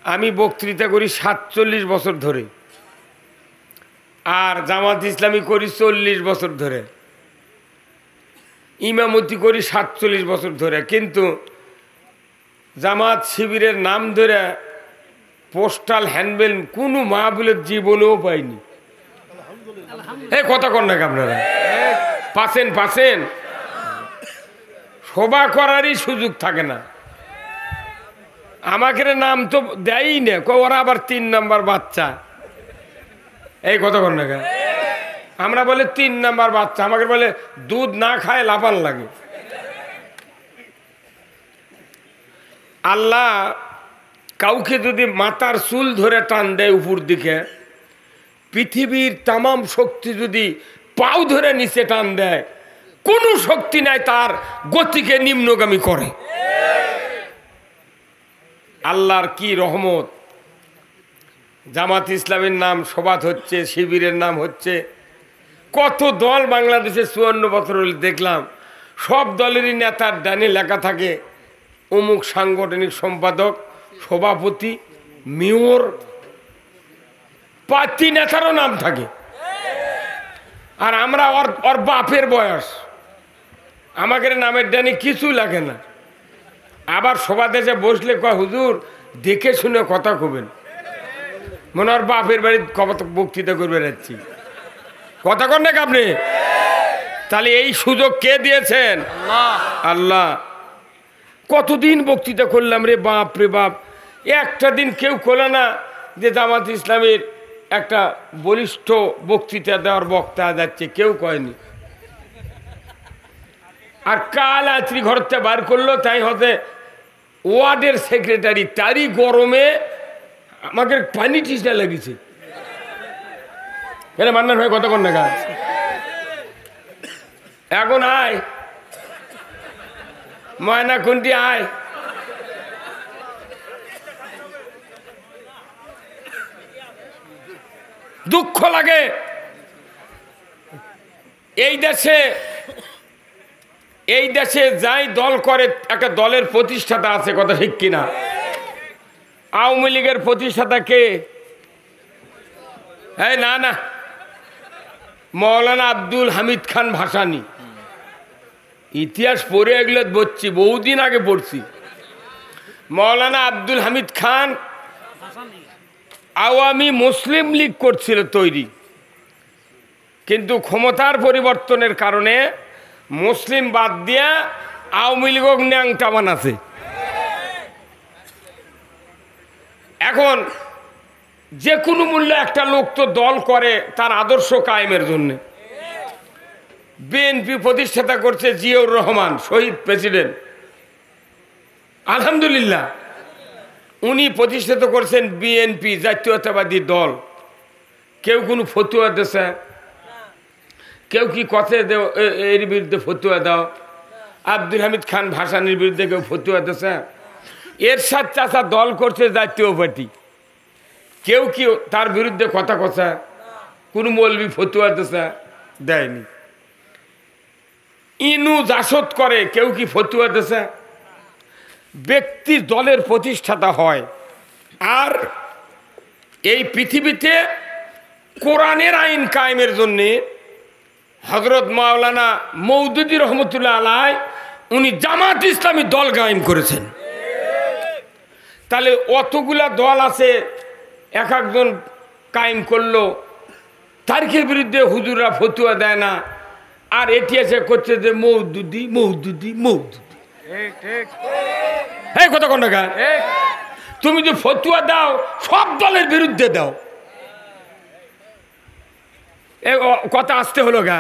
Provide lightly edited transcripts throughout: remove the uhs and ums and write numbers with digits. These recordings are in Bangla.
আমি বক্তৃতা করি ৪৭ বছর ধরে, আর জামাত ইসলামী করি ৪০ বছর ধরে, ইমামতি করি ৪৭ বছর ধরে। কিন্তু জামাত শিবিরের নাম ধরে পোস্টাল হ্যান্ডবিল কোনো মাহফিলের জীবনেও পাইনি। এই কথা কন না আপনারা, পাচ্ছেন সভা করারই সুযোগ থাকে না। আমাকে নাম তো দেয়ই না, ওরা আবার ৩ নাম্বার বাচ্চা। এই কথা কন না, আমরা বলে ৩ নাম্বার বাচ্চা, আমাকে বলে দুধ না খায় লাফান লাগে। আল্লাহ কাউকে যদি মাথার চুল ধরে টান দেয় উপর দিকে, পৃথিবীর তামাম শক্তি যদি পাও ধরে নিচে টান দেয়, কোনো শক্তি নাই তার গতিকে নিম্নগামী করে। আল্লাহর কি রহমত! জামাত ইসলামের নাম সবাত হচ্ছে, শিবিরের নাম হচ্ছে, কত দল বাংলাদেশে ৫৪ বছর হলে দেখলাম। সব দলেরই নেতার ডানে লেখা থাকে অমুক সাংগঠনিক সম্পাদক, সভাপতি, মেয়র, পার্টি নেতারও নাম থাকে। আর আমরা ওর বাপের বয়স, আমাকে নামের ডানে কিছু লাগে না। আবার সভা দেশে বসলে কয় হুজুর দেখে শুনে কথা কবেন, মনে ওর বাপের বাড়ি বক্তৃতা করবে যাচ্ছি। কথা কন না আপনি? তাহলে এই সুযোগ কে দিয়েছেন? আল্লাহ। কতদিন বক্তৃতা করলাম রে বাপ রে বাপ, একটা দিন কেউ করলো না যে জামাত ইসলামের একটা বলিষ্ঠ বক্তৃতা দেওয়ার বক্তা যাচ্ছে, কেউ কয়নি। আর কাল আত্রি ঘরতে বার করলো, তাই হতে ওয়ার্ডের সেক্রেটারি, তারই গরমে আমাকে পানি টিসা লেগেছে। কেন মান্নার ভাই কথা কন না গা? এখন আয় ময়না কোনটি আয়, দুঃখ লাগে। এই দেশে যাই দল করে, একটা দলের প্রতিষ্ঠাতা আছে, কথা ঠিক কিনা? আওয়ামী লীগের প্রতিষ্ঠাতা কে? এই না, মৌলানা আব্দুল হামিদ খান ভাসানী। ইতিহাস পড়ে এগুলো বলছি, বহুদিন আগে পড়ছি। মৌলানা আব্দুল হামিদ খান আওয়ামী মুসলিম লীগ করছিল তৈরি, কিন্তু ক্ষমতার পরিবর্তনের কারণে মুসলিম বাদ দিয়া আওয়ামী লীগ ন্যাংটা বানাছে। এখন যে কোনো মূল্যে একটা লোক তো দল করে তার আদর্শ কায়েমের জন্য। বিএনপি প্রতিষ্ঠাতা করছে জিয়াউর রহমান, শহীদ প্রেসিডেন্ট, আলহামদুলিল্লাহ। উনি প্রতিষ্ঠিত করছেন বিএনপি, জাতীয়তাবাদী দল। কেউ কোনো ফতুয়া দিয়েছে, কেউ কি কথা দেও এর বিরুদ্ধে ফতুয়া দাও, আব্দুল হামিদ খান ভাসানীর বিরুদ্ধে কেউ ফতুয়া দিয়েছে। এরশাদ চাচা দল করছে জাতীয় পার্টি, কেউ কি তার বিরুদ্ধে কথা কথা, কোনো মৌলবি ফতুয়া দিয়েছে? দেয়নি। ইনু জাসদ করে, কেউ কি ফতুয়া দিয়েছে? ব্যক্তি দলের প্রতিষ্ঠাতা হয়। আর এই পৃথিবীতে কোরআনের আইন কায়েমের জন্যে হযরত মাওলানা মওদুদী রহমতুল্লাহ আলাইহি উনি জামাত ইসলামী দল কায়েম করেছেন। তাহলে অতগুলা দল আছে, এক একজন কায়েম করলো, তারিখের বিরুদ্ধে হুজুররা ফতুয়া দেয় না, আর এটি এসে করছে যে মওদুদী মওদুদী মওদুদী। এই কথা কোন না, তুমি যে ফতুয়া দাও সব দলের বিরুদ্ধে দাও, কথা আসতে হলো গা।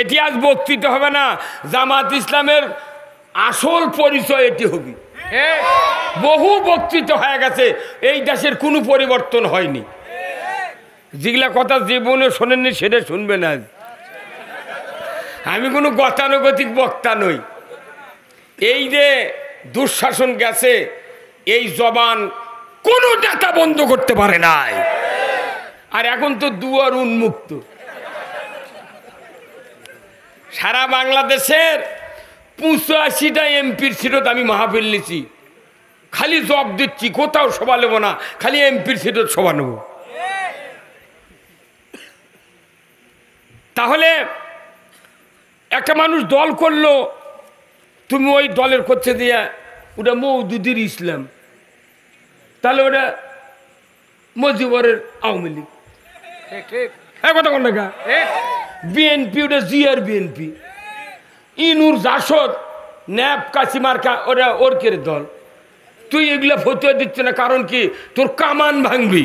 এটি আজ বক্তৃতা হবে না, জামাত ইসলামের আসল পরিচয় এটি হবে। বহু বক্তৃতা হয়ে গেছে, এই দেশের কোনো পরিবর্তন হয়নি। যেগুলা কথা জীবনে শোনেননি সেটা শুনবে না। আমি কোনো গতানুগতিক বক্তা নই। এই যে দুঃশাসন গেছে, এই জবান কোনো নেতা বন্ধ করতে পারে নাই। আর এখন তো দুয়ার উন্মুক্ত। সারা বাংলাদেশের 85টা এমপির সিটত আমি মাহফিল নিছি, খালি জব দিচ্ছি, কোথাও সভা নেব না, খালি এমপির সিটত সভা নেব। তাহলে একটা মানুষ দল করলো, তুমি ওই দলের করছে দিয়া ওটা মওদুদির ইসলাম, তাহলে ওটা মজিবরের আওয়ামী লীগ। কথা কোন দেখা বিএনপি, ওটা জিয়ার বিএনপি। ইনুর জাসদ ন্যাপ কাসিমার্কা ওরা ওরকের দল। তুই এগুলা ফতুয়া দিচ্ছ না, কারণ কি তোর কামান ভাঙবি।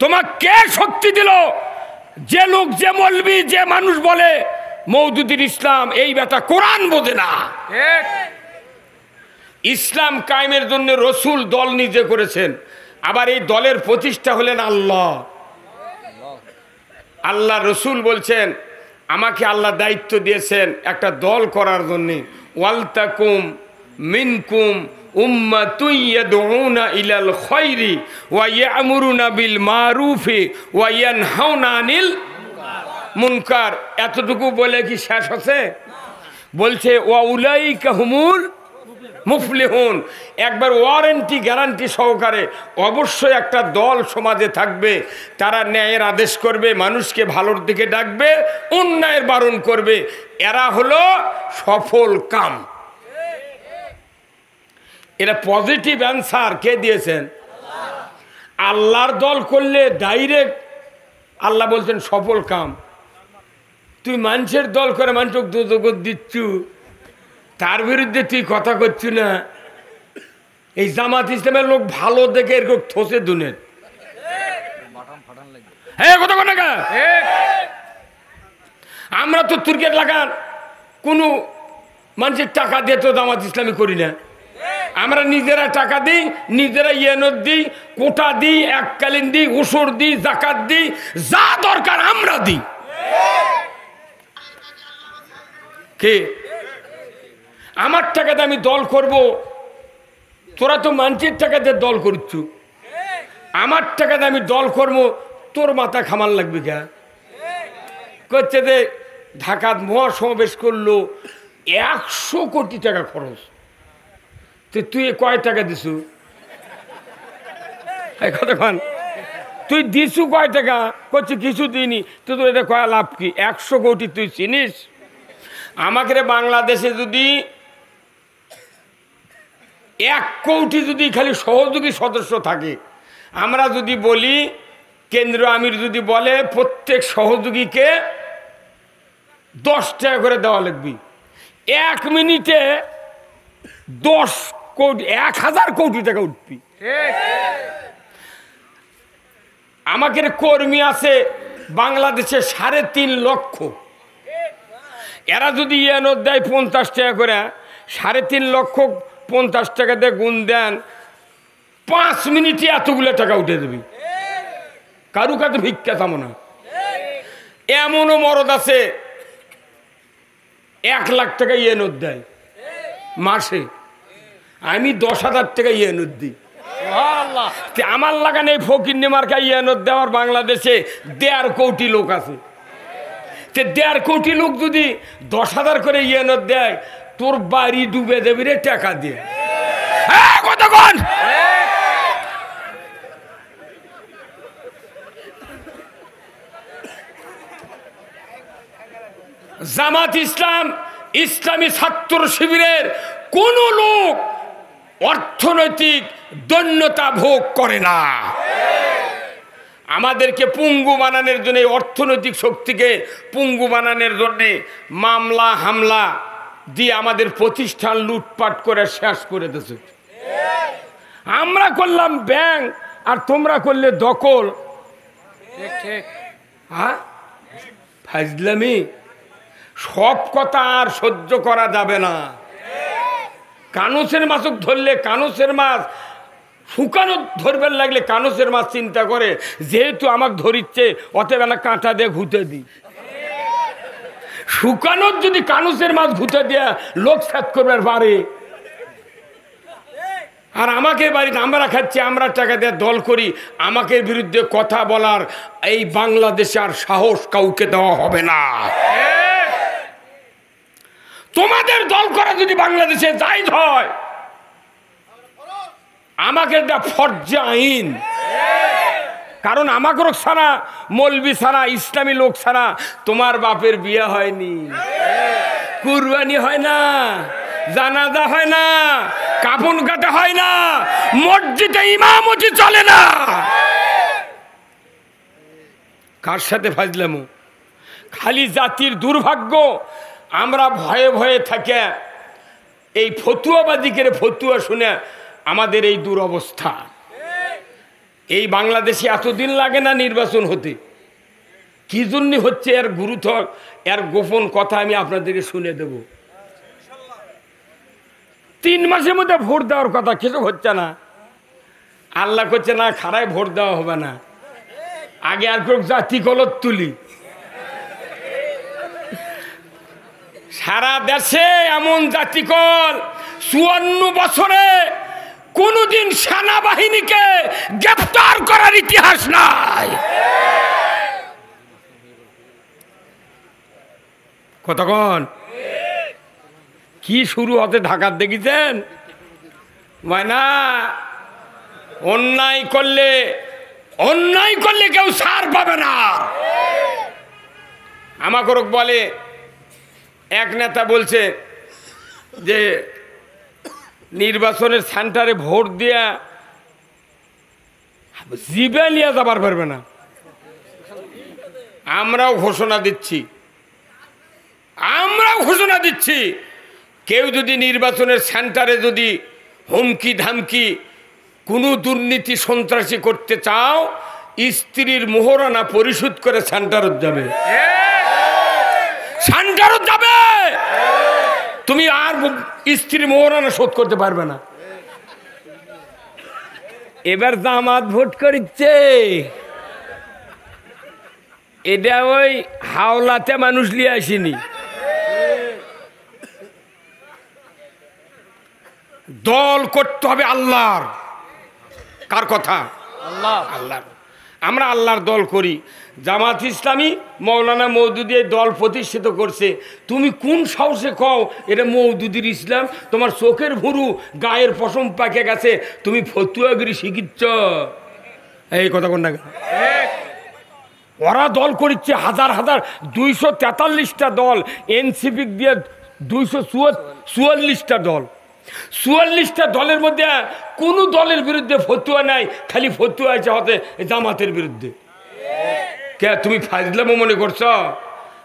তোমার কে শক্তি দিল? যে লোক, যে মৌলবি, যে মানুষ বলে মওদুদির ইসলাম, এই বেটা কোরআন বোঝে না। ইসলাম কায়েমের জন্য রসুল দল নিজে করেছেন, আবার এই দলের প্রতিষ্ঠা হলেন আল্লাহ। আল্লাহ রসুল বলছেন আমাকে আল্লাহ দায়িত্ব দিয়েছেন একটা দল করার জন্যে, ওয়ালতাকুম মিনকুম উম্মাতুন ইয়াদউনা ইলাল খায়রি ওয়া ইয়ামুরুনা বিল মারুফি ওয়া ইয়ানহাউনা আনিল মুনকার। এতটুকু বলে কি শেষ হচ্ছে? বলছে ওয়া উলাইকা হুমুল মুফলিহুন। একবার ওয়ারেন্টি গ্যারান্টি সহকারে অবশ্যই একটা দল সমাজে থাকবে, তারা ন্যায়ের আদেশ করবে, মানুষকে ভালোর দিকে ডাকবে, অন্যায়ের বারণ করবে। এরা হলো সফল কাম। এরা পজিটিভ অ্যান্সার কে দিয়েছেন? আল্লাহর দল করলে ডাইরেক্ট আল্লাহ বলছেন সফল কাম। তুই মানুষের দল করে মানুষকে দুজগৎ দিচ্ছু, তার বিরুদ্ধে তুই কথা করছু না। এই জামাত ইসলামের লোক ভালো দেখে এরকম থসে দুনের। হ্যাঁ কথা কথা না, আমরা তো তুর্কের লাগান কোনো মানুষের টাকা দিয়ে তো জামাত ইসলামী করি না। আমরা নিজেরা টাকা দিই, নিজেরা ইয়েনত দিই, কোটা দিই, এককালীন দিই, ওসর দিই, জাকাত দিই, যা দরকার আমরা দিই। কে আমার টাকাতে আমি দল করব? তোরা তো মানুষের টাকাতে দল করছু। আমার টাকাতে আমি দল করব, তোর মাথা খামার লাগবে কে? করছে যে ঢাকাত মহাসমাবেশ করলো, 100 কোটি টাকা খরচ। তুই কয় টাকা দিছু? কতক্ষণ তুই দিছু কয় টাকা? করছি কিছু দিইনি। তো তোর এটা কয়া লাভ কি? 100 কোটি তুই চিনিস? আমাকে বাংলাদেশে যদি 1 কোটি যদি খালি সহযোগী সদস্য থাকে, আমরা যদি বলি, কেন্দ্র আমির যদি বলে প্রত্যেক সহযোগীকে 10 টাকা করে দেওয়া লাগবে, 1 মিনিটে 10 কোটি 1000 কোটি টাকা উঠবি। আমাদের কর্মী আছে বাংলাদেশে 3.5 লক্ষ। এরা যদি ইয়েনত দেয় 50 টাকা করে, 3.5 লক্ষ 50 টাকা দিয়ে গুণ দেন, 5 মিনিটে এতগুলো টাকা উঠে দেবি। কারু কাছে ভিক্ষা থামো না। এমনও মরদ আছে 1 লাখ টাকা ইয়েনত দেয় মাসে। আমি 10,000 টাকা ইয়েনত দিই। আমার লাগান এই ফকির নেমার্কা ইয়েনত দেওয়ার বাংলাদেশে 1.5 কোটি লোক আছে। 1.5 কোটি লোক যদি 10,000 করে ইয়েনত দেয়, তোর বাড়ি ডুবে দেবে রে টাকা দিয়ে। কতক্ষণ জামাত ইসলাম ইসলামী ছাত্র শিবিরের কোন লোক অর্থনৈতিক দৈন্যতা ভোগ করে না। আমাদেরকে পুঙ্গু বানানোর জন্য, অর্থনৈতিক শক্তিকে পুঙ্গু বানানোর জন্য মামলা হামলা দিয়ে আমাদের প্রতিষ্ঠান লুটপাট করে শেষ করে দিয়েছে। আমরা করলাম ব্যাংক আর তোমরা করলে দখল। হ্যাঁ ফাজলামি। সব কথা আর সহ্য করা যাবে না। কানুসের মাছক ধরলে কানুসের মাছ শুকানো ধরবেন লাগলে কানুসের মাছ চিন্তা করে, যেহেতু আমাকে ধরিচ্ছে অতএব না কাঁটা দিয়ে ঘুঁতে দিই। শুকানোর যদি কানুসের মাছ ঘুঁতে দেয়া লোক ফ্যাত করবার পারে, আর আমাকে বাড়িতে আমরা খাচ্ছি, আমরা টাকা দিয়ে দল করি, আমাকে বিরুদ্ধে কথা বলার এই বাংলাদেশে আর সাহস কাউকে দেওয়া হবে না। তোমাদের দল করা যদি বাংলাদেশে জায়েজ হয়, আমাকে একটা ফরজে আইন। কারণ আমাকে ছাড়া, মৌলবি ছাড়া, ইসলামী লোক ছাড়া তোমার বাপের বিয়ে হয়নি, কুরবানি হয় না, জানাজা হয় না, কাফন কাটা হয় না, মসজিদে ইমামতি চলে না। কার সাথে ফাজলামো? খালি জাতির দুর্ভাগ্য, আমরা ভয়ে ভয়ে থাকে এই ফতুয়াবাজি করে ফতুয়া শুনে আমাদের এই দুরবস্থা। এই বাংলাদেশে এতদিন লাগে না নির্বাচন হতে, কি জন্য হচ্ছে এর গুরুতর, এর গোপন কথা আমি আপনাদেরকে শুনে দেব। 3 মাসের মধ্যে ভোট দেওয়ার কথা, কিছু হচ্ছে না। আল্লাহ করছে না, খারায় ভোট দেওয়া হবে না, আগে আর কেউ জাতি কলর তুলি। সারা দেশে এমন জাতিকল 54 বছরে কোনদিন সেনাবাহিনীকে গ্রেফতার করার ইতিহাস নাই। কতক্ষণ কি শুরু হতে ঢাকার দেখেছেন? না, অন্যায় করলে কেউ ছাড় পাবে না। আমাকে বলে এক নেতা বলছে যে নির্বাচনের সেন্টারে ভোট দিয়া জিবে নিয়ে যাবার পারবে না। আমরাও ঘোষণা দিচ্ছি, কেউ যদি নির্বাচনের সেন্টারে যদি হুমকি ধামকি কোনো দুর্নীতি সন্ত্রাসী করতে চাও, স্ত্রীর মোহরানা পরিশোধ করে সেন্টারত যাবে। তুমি আর স্ত্রীর মোহরানা শোধ করতে পারবে না। এবার জামাত ভোট করিচ্ছে, এটা ওই হাওলাতে মানুষ নিয়ে আসেনি। দল করতে হবে আল্লাহর। কার কথা? আল্লাহর। আমরা আল্লাহর দল করি। জামাত ইসলামী মৌলানা মওদুদী দল প্রতিষ্ঠিত করছে। তুমি কোন সাহসে কও এটা মওদুদীর ইসলাম? তোমার চোখের ভুরু গায়ের পশম পাকে গেছে, তুমি ফতুয়াগিরি শিখিচ্ছ। এই কথা কোন না? ওরা দল করিচ্ছে হাজার হাজার, 243টা দল, এনসিপি দিয়ে 244টা দল। 44টা দলের মধ্যে কোন দলের বিরুদ্ধে ফতুয়া নাই, খালি ফতুয়া আছে হতে জামাতের বিরুদ্ধে। কে তুমি ফাজলামো মনে করছ?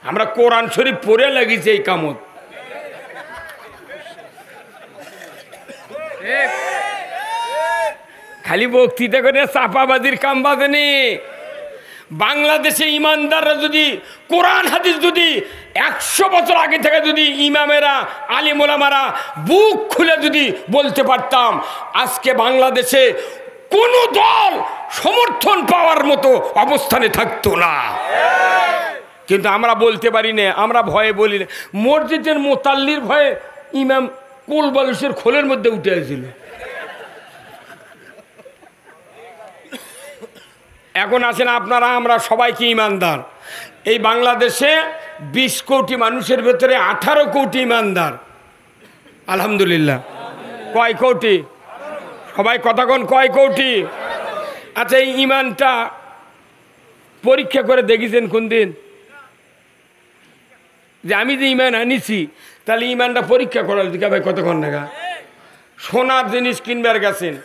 আমরা কোরআন শরীফ পড়ে লাগিয়েছি এই কামত। খালি বক্তৃতা করে চাপাবাজির কাম বাজেনি। বাংলাদেশে ইমানদাররা যদি কোরআন হাদিস যদি 100 বছর আগে থেকে যদি ইমামেরা আলিম ওলামারা বুক খুলে যদি বলতে পারতাম, আজকে বাংলাদেশে কোনো দল সমর্থন পাওয়ার মতো অবস্থানে থাকতো না। কিন্তু আমরা বলতে পারি না, আমরা ভয়ে বলি না। মসজিদের মোতাল্লির ভয়ে ইমাম কোল বালিশের খোলের মধ্যে উঠে আসছিল। এখন আছেন আপনারা, আমরা সবাইকে ইমানদার। এই বাংলাদেশে 20 কোটি মানুষের ভেতরে 18 কোটি ইমানদার। আলহামদুলিল্লাহ। কয় কোটি? সবাই কথা কোন, কয় কোটি? আচ্ছা, এই ইমানটা পরীক্ষা করে দেখেছেন কোন দিন? যে আমি যে ইমান আনিছি, তাহলে ইমানটা পরীক্ষা করার দিকে ভাই কতক্ষণ টাকা? সোনার জিনিস কিনবার গেছেন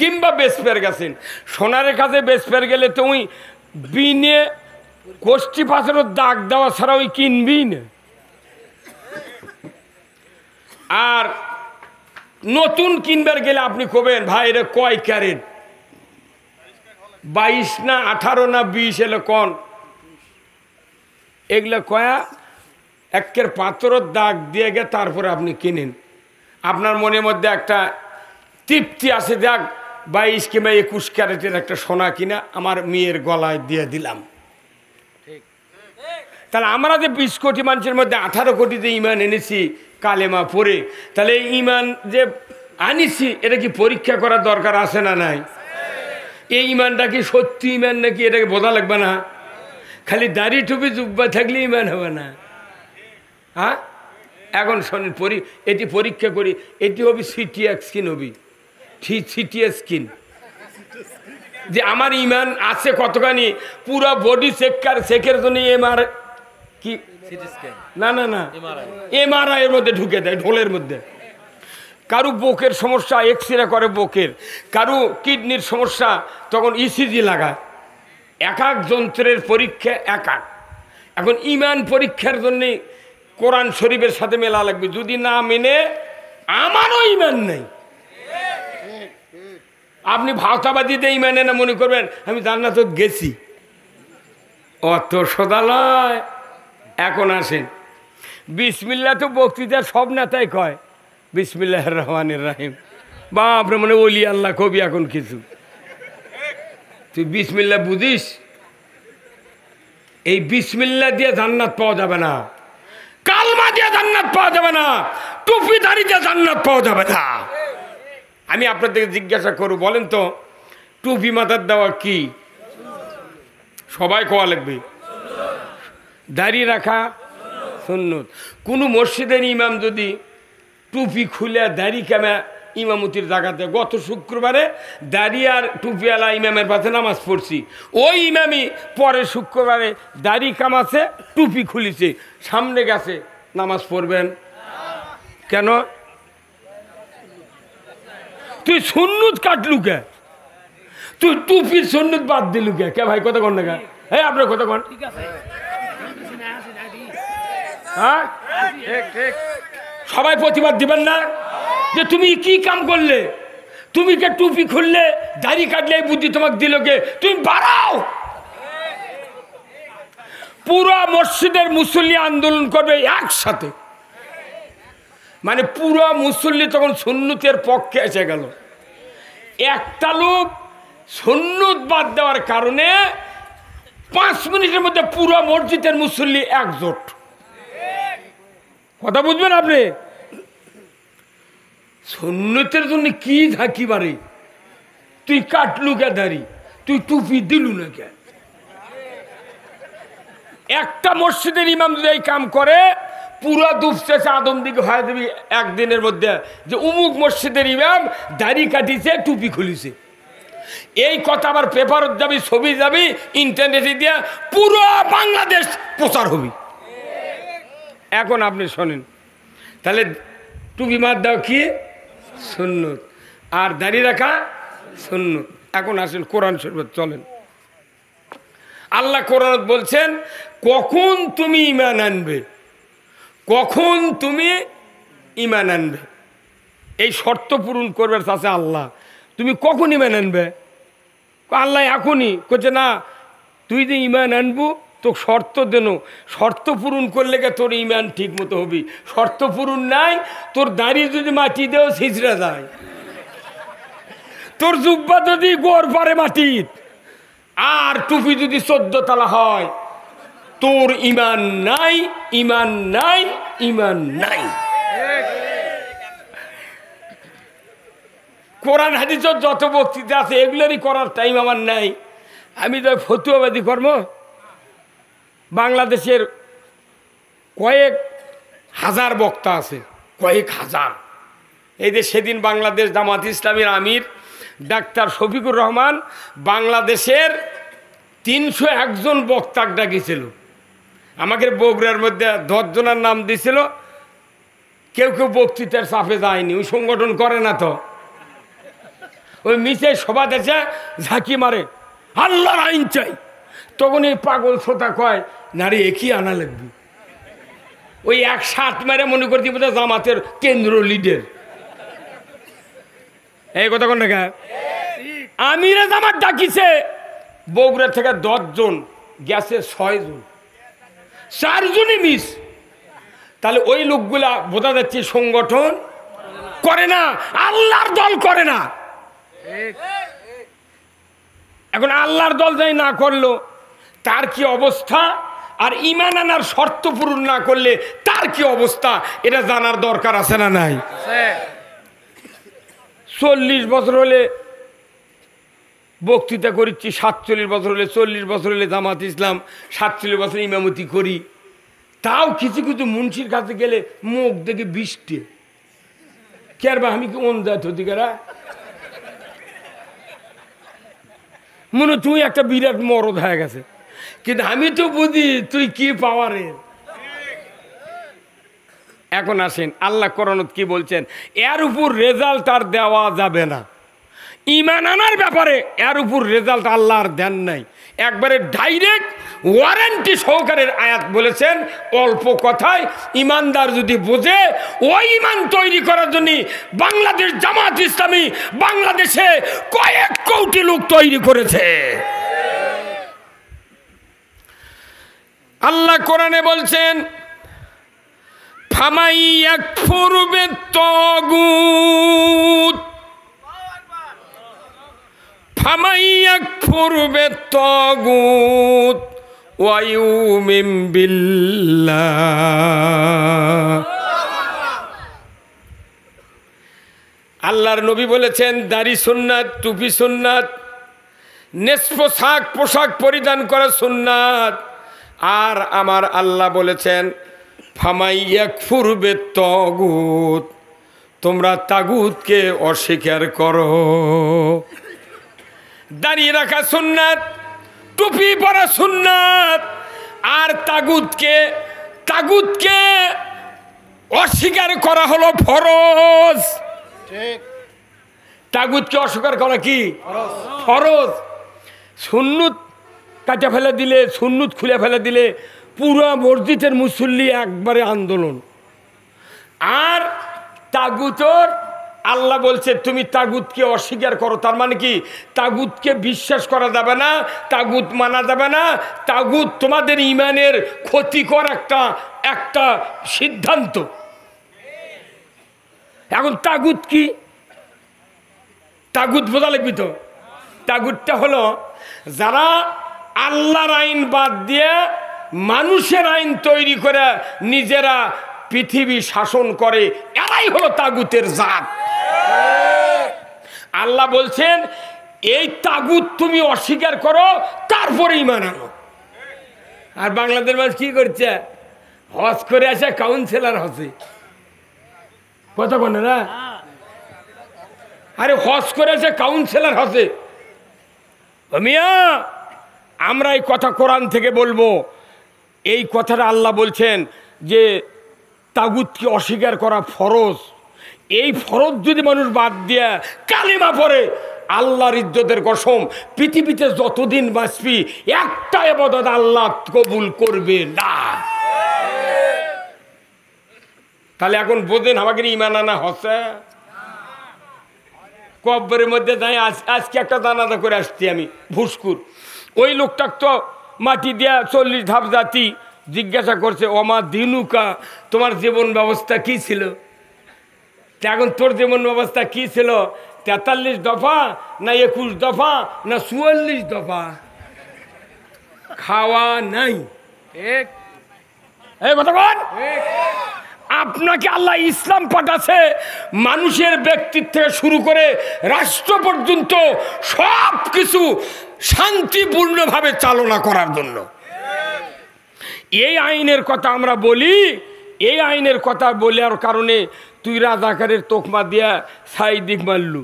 কিংবা বেচপের গেছেন, সোনারের কাছে বেচপের গেলে তুমি বিনে কোষ্ঠী পাথরের দাগ দেওয়া ছাড়া ওই কিনবি না। আর নতুন কিনবার গেলে আপনি কবেন ভাই এটা কয় ক্যারেট, 22 না 18 না 20 এলে কন, এগুলো কয়া একের পাথরের দাগ দিয়ে গে তারপরে আপনি কিনেন। আপনার মনের মধ্যে একটা তৃপ্তি আছে, দেখ 22 কিংবা 21 ক্যারেটের একটা সোনা কিনা আমার মেয়ের গলায় দিয়ে দিলাম। তাহলে আমরা যে 20 কোটি মানুষের মধ্যে 18 কোটি যে ইমান এনেছি কালেমা পড়ে, তাহলে এই ইমান যে আনিছি, এটা কি পরীক্ষা করার দরকার আছে না নাই? এই ইমানটা কি সত্যি ইমান নাকি এটাকে বোঝা লাগবে না? খালি দাড়ি টুপি জুব্বা থাকলে ইমান হবে না। হ্যাঁ, এখন শোনেন, এটি পরীক্ষা করি, এটি হবে সিটি স্কিন, হবি সিটি স্কিন, যে আমার ইমান আছে কতখানি, পুরো বডি চেকের জন্য এমআর কি না না না এমআরআই এর মধ্যে ঢুকে দেয়, ঢোলের মধ্যে। কারু বুকের সমস্যা, এক্সরে করে বুকের, কারু কিডনির সমস্যা, তখন ইসিজি লাগায়। এক এক যন্ত্রের পরীক্ষা এক এক। এখন ইমান পরীক্ষার জন্যে কোরআন শরীফের সাথে মেলা লাগবে, যদি না মেনে আমারও ইমান নেই। আপনি ভাওতাবাদীতে ইমানে না মনে করবেন আমি জান্নাতে গেছি, অত সদালয়। এখন আসেন, বিসমিল্লাহ তো বক্তৃতা সব নেতাই কয়, বিসমিল্লাহির রহমানির রহিম। বাপরে, মানে ওলি আল্লাহ কবি এখন কিছু। তুই বিসমিল্লাহ বুঝিস? এই বিসমিল্লাহ দিয়ে জান্নাত পাওয়া যাবে না, কালমা দিয়ে জান্নাত পাওয়া যাবে না, টুপিদারি দিয়ে জান্নাত পাওয়া যাবে না। আমি আপনাদেরকে জিজ্ঞাসা করব, বলেন তো টুপি মাথার দেওয়া কি? সবাই কোয়া লাগবে। দাড়ি রাখা সুন্নত। কোনো মসজিদের ইমাম যদি টুপি খুলে দাড়ি কামে ইমামতির জায়গাতে, গত শুক্রবারে দাড়ি আর টুপিওয়ালা ইমামের পাশে নামাজ পড়ছি, ওই ইমামই পরের শুক্রবারে দাড়ি কামাছে, টুপি খুলিছে, সামনে গেছে, নামাজ পড়বেন কেন? তুই সুন্নত কাটলু কে? তুই টুপির সুন্নত বাদ দিলু কে? কে ভাই কথা কন না? হ্যাঁ, আপনার কথা কন। হ্যাঁ, সবাই প্রতিবাদ দিবেন না যে তুমি কি কাম করলে? তুমি কে টুপি খুললে, দাড়ি কাটলে, এই বুদ্ধি তোমাকে দিল কে? তুমি বাড়াও। পুরো মসজিদের মুসল্লি আন্দোলন করবে একসাথে, মানে পুরো মুসল্লি তখন সুন্নতের পক্ষে এসে গেল। একটা লোক সুন্নত বাদ দেওয়ার কারণে 5 মিনিটের মধ্যে পুরো মসজিদের মুসল্লি একজোট। কথা বুঝবেন আপনি? সুন্নতের জন্য কি ঝাঁকি বাড়ি? তুই কাটলু কে দাড়ি? তুই টুপি দিলু না কে? একটা মসজিদের ইমাম যদি এই কাম করে, পুরো দুপচেছে আদম দিকে হয়ে দেবি একদিনের মধ্যে যে উমুক মসজিদের ইমাম দাড়ি কাটিছে, টুপি খুলিছে। এই কথা আবার পেপারত যাবি, ছবি যাবি, ইন্টারনেটে দিয়ে পুরো বাংলাদেশ প্রচার হবি। এখন আপনি শোনেন, তাহলে টুপি মার দাও কি সুন্নত, আর দাড়ি রাখা সুন্নত। এখন আসেন কোরআন শরীফ চলেন। আল্লাহ কোরআন বলছেন কখন তুমি ঈমান আনবে, কখন তুমি ঈমান আনবে, এই শর্ত পূরণ করবে চাচা আল্লাহ। তুমি কখন ঈমান আনবে? আল্লাহ এখনই করছে না, তুই যে ঈমান আনবো তো শর্ত দেন, শর্ত পূরণ করলে গে তোর ঈমান ঠিক মতো হবি। শর্ত পূরণ নাই, তোর দাড়ি যদি মাটি দেও ছিঁচড়া যায়, তোর জুব্বা যদি গোড় পারে মাটির, আর টুপি যদি 14 তলা হয়, তোর ঈমান নাই, ঈমান নাই, ঈমান নাই। কোরআন হাদিসের যত বক্তৃতা আছে এগুলোরই করার টাইম আমার নাই। আমি তো ফতুয়াবাদী কর্ম, বাংলাদেশের কয়েক হাজার বক্তা আছে, কয়েক হাজার। এই যে সেদিন বাংলাদেশ জামাত ইসলামীর আমির ডাক্তার শফিকুর রহমান বাংলাদেশের 301 জন বক্তাক ডাকিছিল। আমাদের বগুড়ার মধ্যে 10 জনের নাম দিছিল। কেউ কেউ বক্তৃতার চাপে যায়নি, ওই সংগঠন করে না, তো ওই মিছে সভা দেশে ঝাঁকি মারে, আল্লাহর আইন চাই। তখন এই পাগল শ্রোতা কয় নারী একই আনা লাগবে। ওই 1 মেরে মনে করতে বোধ জামাতের কেন্দ্র লিডার। এই কথা কোন দেখা আমিরা জামাত ডাকিছে, বগুড়া থেকে 10 জন গেছে, 6 জন, 4 জনই মিস। তাহলে ওই লোকগুলা বোঝা যাচ্ছে সংগঠন করে না, আল্লাহর দল করে না। এখন আল্লাহর দল যাই না করলো তার কি অবস্থা, আর ঈমান আনার শর্ত পূরণ না করলে তার কি অবস্থা, এটা জানার দরকার আছে না নাই? 40 বছর হলে বক্তৃতা করছি, 47 বছর হলে, 40 বছর হলে জামাত ইসলাম, 47 বছর ইমামতি করি। তাও কিছু কিছু মুন্সির কাছে গেলে মুখ দেখে বৃষ্টি কে আর বা আমি কি অন যাত হতিকারা মনে তুই একটা বিরাট মরদ হয়ে গেছে, কিন্তু আমি তো বুঝি তুই কি পাওয়ারের। এখন আসেন আল্লাহ কোরআনত কি বলছেন, এর উপর রেজাল্ট আর দেওয়া যাবে না। ঈমান আনার ব্যাপারে এর উপর রেজাল্ট আল্লাহর দেন নাই, একবারে ডাইরেক্ট ওয়ারেন্টি সহকারের আয়াত বলেছেন। অল্প কথায় ইমানদার যদি বোঝে, ওই ইমান তৈরি করার জন্য বাংলাদেশ জামাত ইসলামী বাংলাদেশে কয়েক কোটি লোক তৈরি করেছে। আল্লাহ কোরআনে বলছেন, ফামাই ইয়াকফুর বিত্তাগুত ফামাই ইয়াকফুর বিত্তাগুত ওয়া ইউমিন বিল্লাহ। আল্লাহর নবী বলেছেন, দাড়ি সুন্নাত, টুপি সুন্নাত, নেসফ পোশাক পরিধান করা সুন্নাত। আর আমার আল্লাহ বলেছেন, ফামাই ইয়াকফুর বিত্তাগুত, তোমরা তাগুতকে অস্বীকার করো। দাঁড়িয়ে রাখা সুন্নাত, টুপি পরা সুন্নাত, আর তাগুতকে অস্বীকার করা হলো ফরজ। তাগুতকে অস্বীকার করা কি ফরজ। সুন্নত কাটা ফেলে দিলে, সুন্নত খুলে ফেলে দিলে পুরো মসজিদের মুসল্লি একবারে আন্দোলন। আর তাগুতর আল্লাহ বলছে তুমি তাগুতকে অস্বীকার করো, তার মানে কি তাগুতকে বিশ্বাস করা যাবে না, তাগুত মানা যাবে না। তাগুত তোমাদের ইমানের ক্ষতিকর একটা সিদ্ধান্ত। এখন তাগুত কি, তাগুত বোঝা লাগবি তো। তাগুতটা হলো যারা আল্লাহর আইন বাদ দিয়ে মানুষের আইন তৈরি করে নিজেরা পৃথিবী শাসন করে, এরাই হলো তাগুতের জাত। আল্লাহ বলছেন এই তাগুত তুমি অস্বীকার করো, তারপরে ঈমান আনো। আর বাংলাদেশের মানুষ কি করছে, হজ করে আসে কাউন্সিলর হচ্ছে কথা বলে না। আরে হজ করে আসে কাউন্সিলর হচ্ছে। মিয়া আমরা এই কথা কোরআন থেকে বলবো, এই কথাটা আল্লাহ বলছেন যে তাগুতকে অস্বীকার করা ফরজ। এই ফরজ যদি মানুষ বাদ দিয়ে কালিমা পড়ে, আল্লাহর ইজ্জতের কসম পৃথিবীতে যতদিন বাঁচবি একটা ইবাদত আল্লাহ কবুল করবে না। তাহলে এখন বোঝেন আমাকে ঈমান আনা হচ্ছে। কব্বরের মধ্যে যাই আজকে একটা জানাজা করে আসছি আমি ভুসকুর, ওই লোকটা তো মাটি দিয়া 40 ধাপ জাতি জিজ্ঞাসা করছে, ওমা দিনুকা, তোমার জীবন ব্যবস্থা কি ছিল? এখন তোর জীবন ব্যবস্থা কি ছিল? 43 দফা না 21 দফা না 44 দফা? খাওয়া নাই। এই কথা বল। আপনাকে আল্লাহ ইসলাম পাঠাচ্ছে মানুষের ব্যক্তিত্ব থেকে শুরু করে রাষ্ট্র পর্যন্ত সব কিছু শান্তিপূর্ণভাবে চালনা করার জন্য। এই আইনের কথা আমরা বলি, এই আইনের কথা বলার কারণে তুই রাজাকারের তোকমা দিয়া সাইদিক মারলু,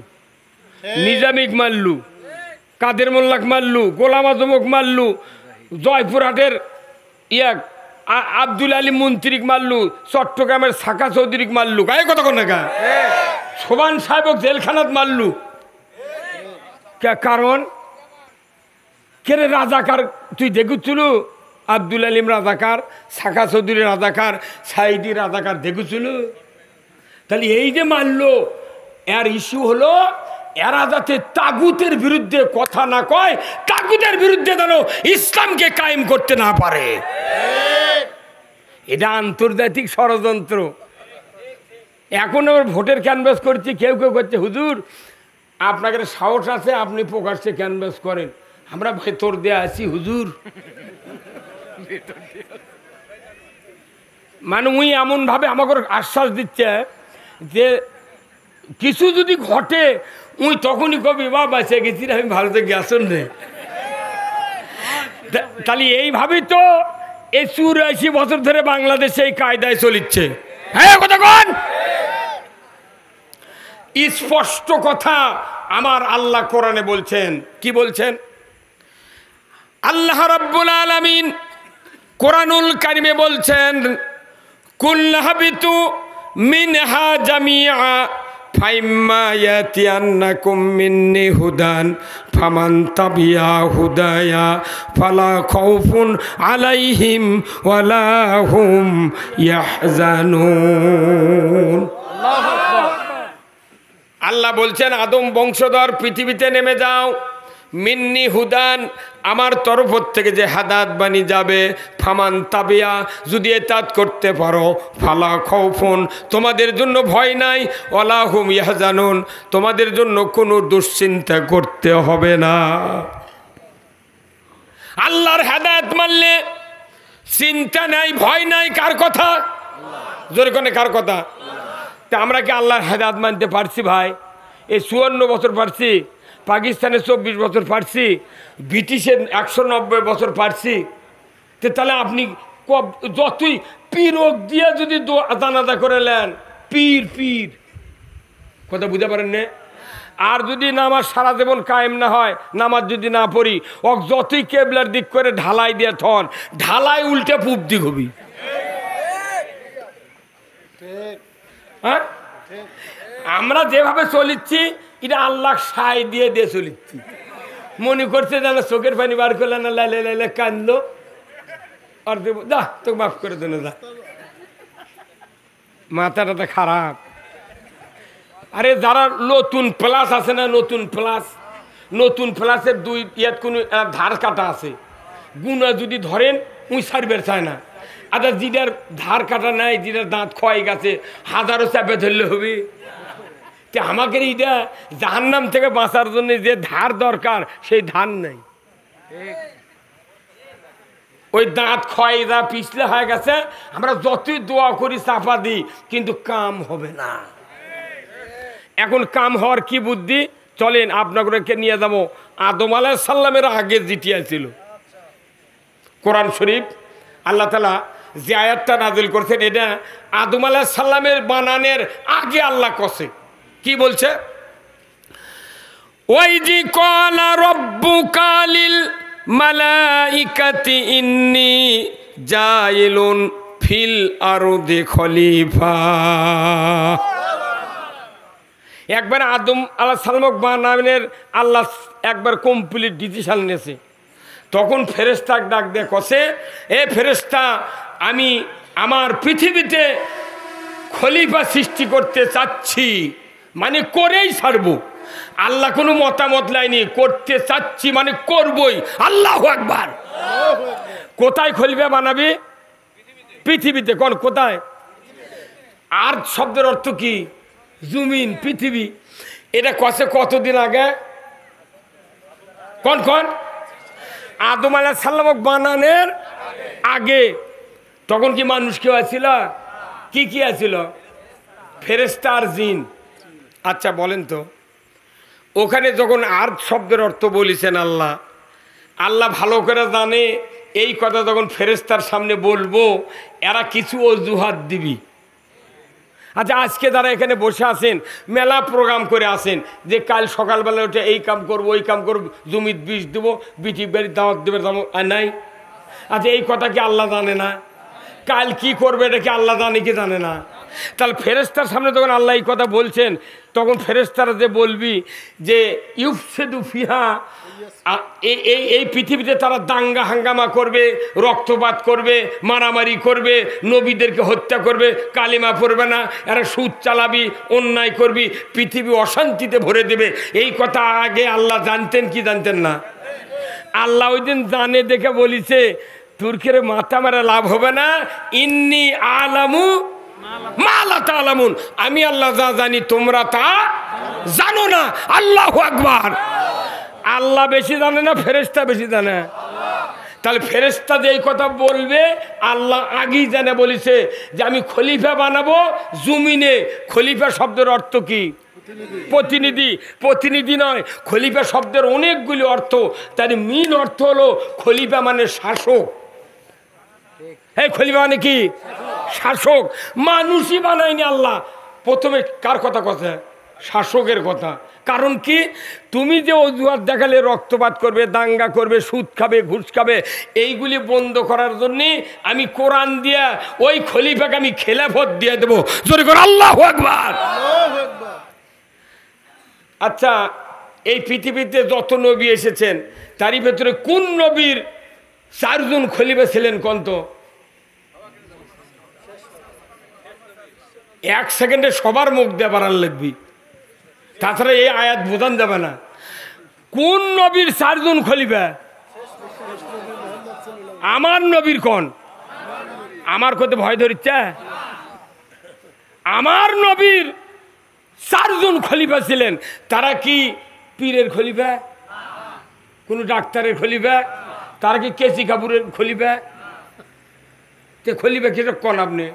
নিজামিক মারলু, কাদের মোল্লাক মারলু, গোলাম আজমক মারলু, জয়পুরহাটের আব্দুল আলী মন্ত্রীক মারলু, চট্টগ্রামের সাকা চৌধুরীক মারলু, গায়ে কত কোন না সোবান সাহেবক জেলখানাত মারলু। কারণ কেরে রাজাকার তুই দেখুছিল, আব্দুল আলিম রাজাকার, সাকা চৌধুরী রাজাকার, সাইদি রাজাকার দেখুছিল। তাহলে এই যে মারলো, এর ইস্যু হলো এরা যাতে তাগুতের বিরুদ্ধে কথা না কয়, তাগুতের বিরুদ্ধে যেন ইসলামকে কায়েম করতে না পারে। এটা আন্তর্জাতিক ষড়যন্ত্র। এখন আমার ভোটের ক্যানভাস করছি, কেউ কেউ করছে হুজুর আপনাকে সাহস আছে, আপনি প্রকাশ্যে ক্যানভাস করেন, আমরা ভেতর দিয়ে আছি হুজুর। মানে উনি এমনভাবে আমাকে আশ্বাস দিচ্ছে যে কিছু যদি ঘটে উই তখনই কবি বা বাঁচে গেছি আমি ভারতে গেছেন রে। তাহলে এইভাবেই তো এই 84 বছর ধরে বাংলাদেশে এই কায়দায় চলিচ্ছে। হ্যাঁ কথা কোন স্পষ্ট কথা আমার আল্লাহ কোরআনে বলছেন। কি বলছেন? আল্লাহ রাব্বুল আলামিন কোরআনুল কারিমে বলছেন কুল্লাহাবিতু মিনহা জামিআ ফাইম্মা ইয়াতিয়ান্নাকুম মিন্নি হুদান ফামান তাবিয়া হুদায়া ফালা খাউফুন আলাইহিম ওয়ালা হুম ইয়াহজানুন। আল্লাহ বলছেন আদম বংশধর পৃথিবীতে নেমে যাও, মিন্নি হুদান আমার তরফ থেকে যে হাদাত বানি যাবে, ফামান তাবিয়া যদি এতাত করতে পারো, ফালা খাউফুন তোমাদের জন্য ভয় নাই, ওয়ালা হুম ইয়াহজানুন তোমাদের জন্য কোনো দুশ্চিন্তা করতে হবে না। আল্লাহর হাদায়াত মানলে চিন্তা নাই ভয় নাই। কার কথা? জোরে কোনে কার কথা? তা আমরা কি আল্লাহর হাদায়াত মানতে পারছি ভাই? এই 54 বছর পারছি, পাকিস্তানে 24 বছর পারছি, ব্রিটিশের 190 বছর পারছি। তো তাহলে আপনি যতই পীরক দিয়ে যদি জানাজা করে নেন, পীর পীর কথা বুঝতে পারেন না? আর যদি নামাজ সারা জীবন কায়েম না হয়, নামাজ যদি না পড়ি, যতই কেবলার দিক করে ঢালাই দিয়ে থন, ঢালাই উল্টে পূব দিক হবি। হ্যাঁ আমরা যেভাবে চলিচ্ছি এটা আল্লাহ সাই দিয়ে দিয়ে চলিচ্ছি। মনে করছে যেন চোখের পানি বার করলে না, লাইলে লাইলে কান্দলো আর দেব যা তোকে মাফ করে দেন, যা মাথাটা খারাপ। আরে যারা নতুন প্লাস আছে না, নতুন প্লাসের দুই ইয়াত কোনো ধার কাটা আছে, গুণা যদি ধরেন উই সারবের চায় না। আচ্ছা যেটার ধার কাটা নাই, যেটার দাঁত ক্ষয় গেছে, হাজারো চাপে ধরলে হবে। আমাকে এইটা জাহান্নাম থেকে বাঁচার জন্য যে ধার দরকার সেই ধার নেই। ওই দাঁত ক্ষয় যা পিছলে হয়ে গেছে, আমরা যতই দোয়া করি চাপা দিই কিন্তু কাম হবে না। এখন কাম হওয়ার কি বুদ্ধি? চলেন আপনাকে নিয়ে যাবো আদম আলাইহিস সালামের আগে যেটি ছিল। কোরআন শরীফ আল্লাহ তাআলা যে আয়াতটা নাযিল করছেন, এটা আদম আলাইহিস সালামের বানানের আগে আল্লাহ কসে। কি বলছে? ওয়াইজি ক্বালা রাব্বুকা লিল মালাইকাতি ইন্নী জাইলুন ফিল আরদি খলিফা। একবার আদম আলাইহিস সালাম বানানের আল্লাহ একবার কমপ্লিট ডিসিশন নিয়েছে। তখন ফেরেশতাকে ডাক দিয়ে কসে, এ ফেরেশতা, আমি আমার পৃথিবীতে খলিফা সৃষ্টি করতে চাচ্ছি, মানে করেই ছাড়বো। আল্লাহ কোনো মতামত লাইনি, করতে চাচ্ছি মানে করবই। আল্লাহু আকবার। কোথায় খলিফা বানাবি? পৃথিবীতে। কোন কোথায়? আর শব্দের অর্থ কি? জমিন, পৃথিবী। এটা কসে কতদিন আগে? কোন কোন? আদম আলাইহিস সালাম বানানোর আগে। তখন কি মানুষ কেউ আছিল? কি আছিল? ফেরেশতা আর জিন। আচ্ছা বলেন তো, ওখানে যখন আর শব্দের অর্থ বলেছেন আল্লাহ ভালো করে জানে এই কথা যখন ফেরেশতার সামনে বলবো এরা কিছু অজুহাত দিবি। আচ্ছা আজকে যারা এখানে বসে আছেন, মেলা প্রোগ্রাম করে আসেন যে কাল সকালবেলা উঠে এই কাম করবো, ওই কাম করবো, জমির বীজ দেবো, বিটি বাড়ির দাওয়াত দেবে, নাই? আচ্ছা এই কথা কি আল্লাহ জানে না? কাল কি করবে এটা কি আল্লাহ জানে কি জানে না? তাহলে ফেরেশতার সামনে যখন আল্লাহ এই কথা বলছেন, তখন ফেরেশতারা যে বলবি যে ইউফসিদু ফিহা, এই পৃথিবীতে তারা দাঙ্গা হাঙ্গামা করবে, রক্তপাত করবে, মারামারি করবে, নবীদেরকে হত্যা করবে, কালিমা পড়বে না, এরা সুদ চালাবি, অন্যায় করবি, পৃথিবী অশান্তিতে ভরে দেবে। এই কথা আগে আল্লাহ জানতেন কি জানতেন না? আল্লাহ ওই দিন জানে দেখে বলিছে তুর্কের মাথা মারা লাভ হবে না, ইন্নি আলামু মালা তালামুন, আমি আল্লাহ যা জানি তোমরা তা জানো না। আল্লাহু আকবার। আল্লাহ বেশি জানে না ফেরেশতা বেশি জানে? তাহলে ফেরেশতা যে এই কথা বলবে আল্লাহ আগেই জানে, বলেছে যে আমি খলিফা বানাবো জমিনে। খলিফা শব্দের অর্থ কি? প্রতিনিধি। প্রতিনিধি নয়, খলিফা শব্দের অনেকগুলি অর্থ, তার মেন অর্থ হলো খলিফা মানে শাসক। হ্যাঁ, খলিফা মানে কি? শাসক। মানুষই বানায়নি আল্লাহ। প্রথমে কার কথা কথা? শাসকের কথা। কারণ কি? তুমি যে অজুহাত দেখালে রক্তপাত করবে, দাঙ্গা করবে, সুদ খাবে, ঘুষ খাবে, এইগুলি বন্ধ করার জন্যে আমি কোরআন দিয়া ওই খলিফাকে আমি খেলাফত দিয়ে দেবো। জোরে করে আল্লাহু আকবার। আচ্ছা, এই পৃথিবীতে যত নবী এসেছেন তারই ভেতরে কোন নবীর 4 জন খলিফা ছিলেন? কন্ত 1 সেকেন্ডে সবার মুখ দিয়ে বাড়ান লাগবি, তাছাড়া এই আয়াত বোঝান যাবে না। কোন নবীর 4 জন খলিফা? আমার নবীর কোন? আমার কত ভয় ধরিচ্ছে? আমার নবীর 4 জন খলিফা ছিলেন। তারা কি পীরের খলিফা? কোন ডাক্তারের খলিফা? তারা কি কেসি কাপুরের খলিফা? তে খলিফা কি কোন? আপনি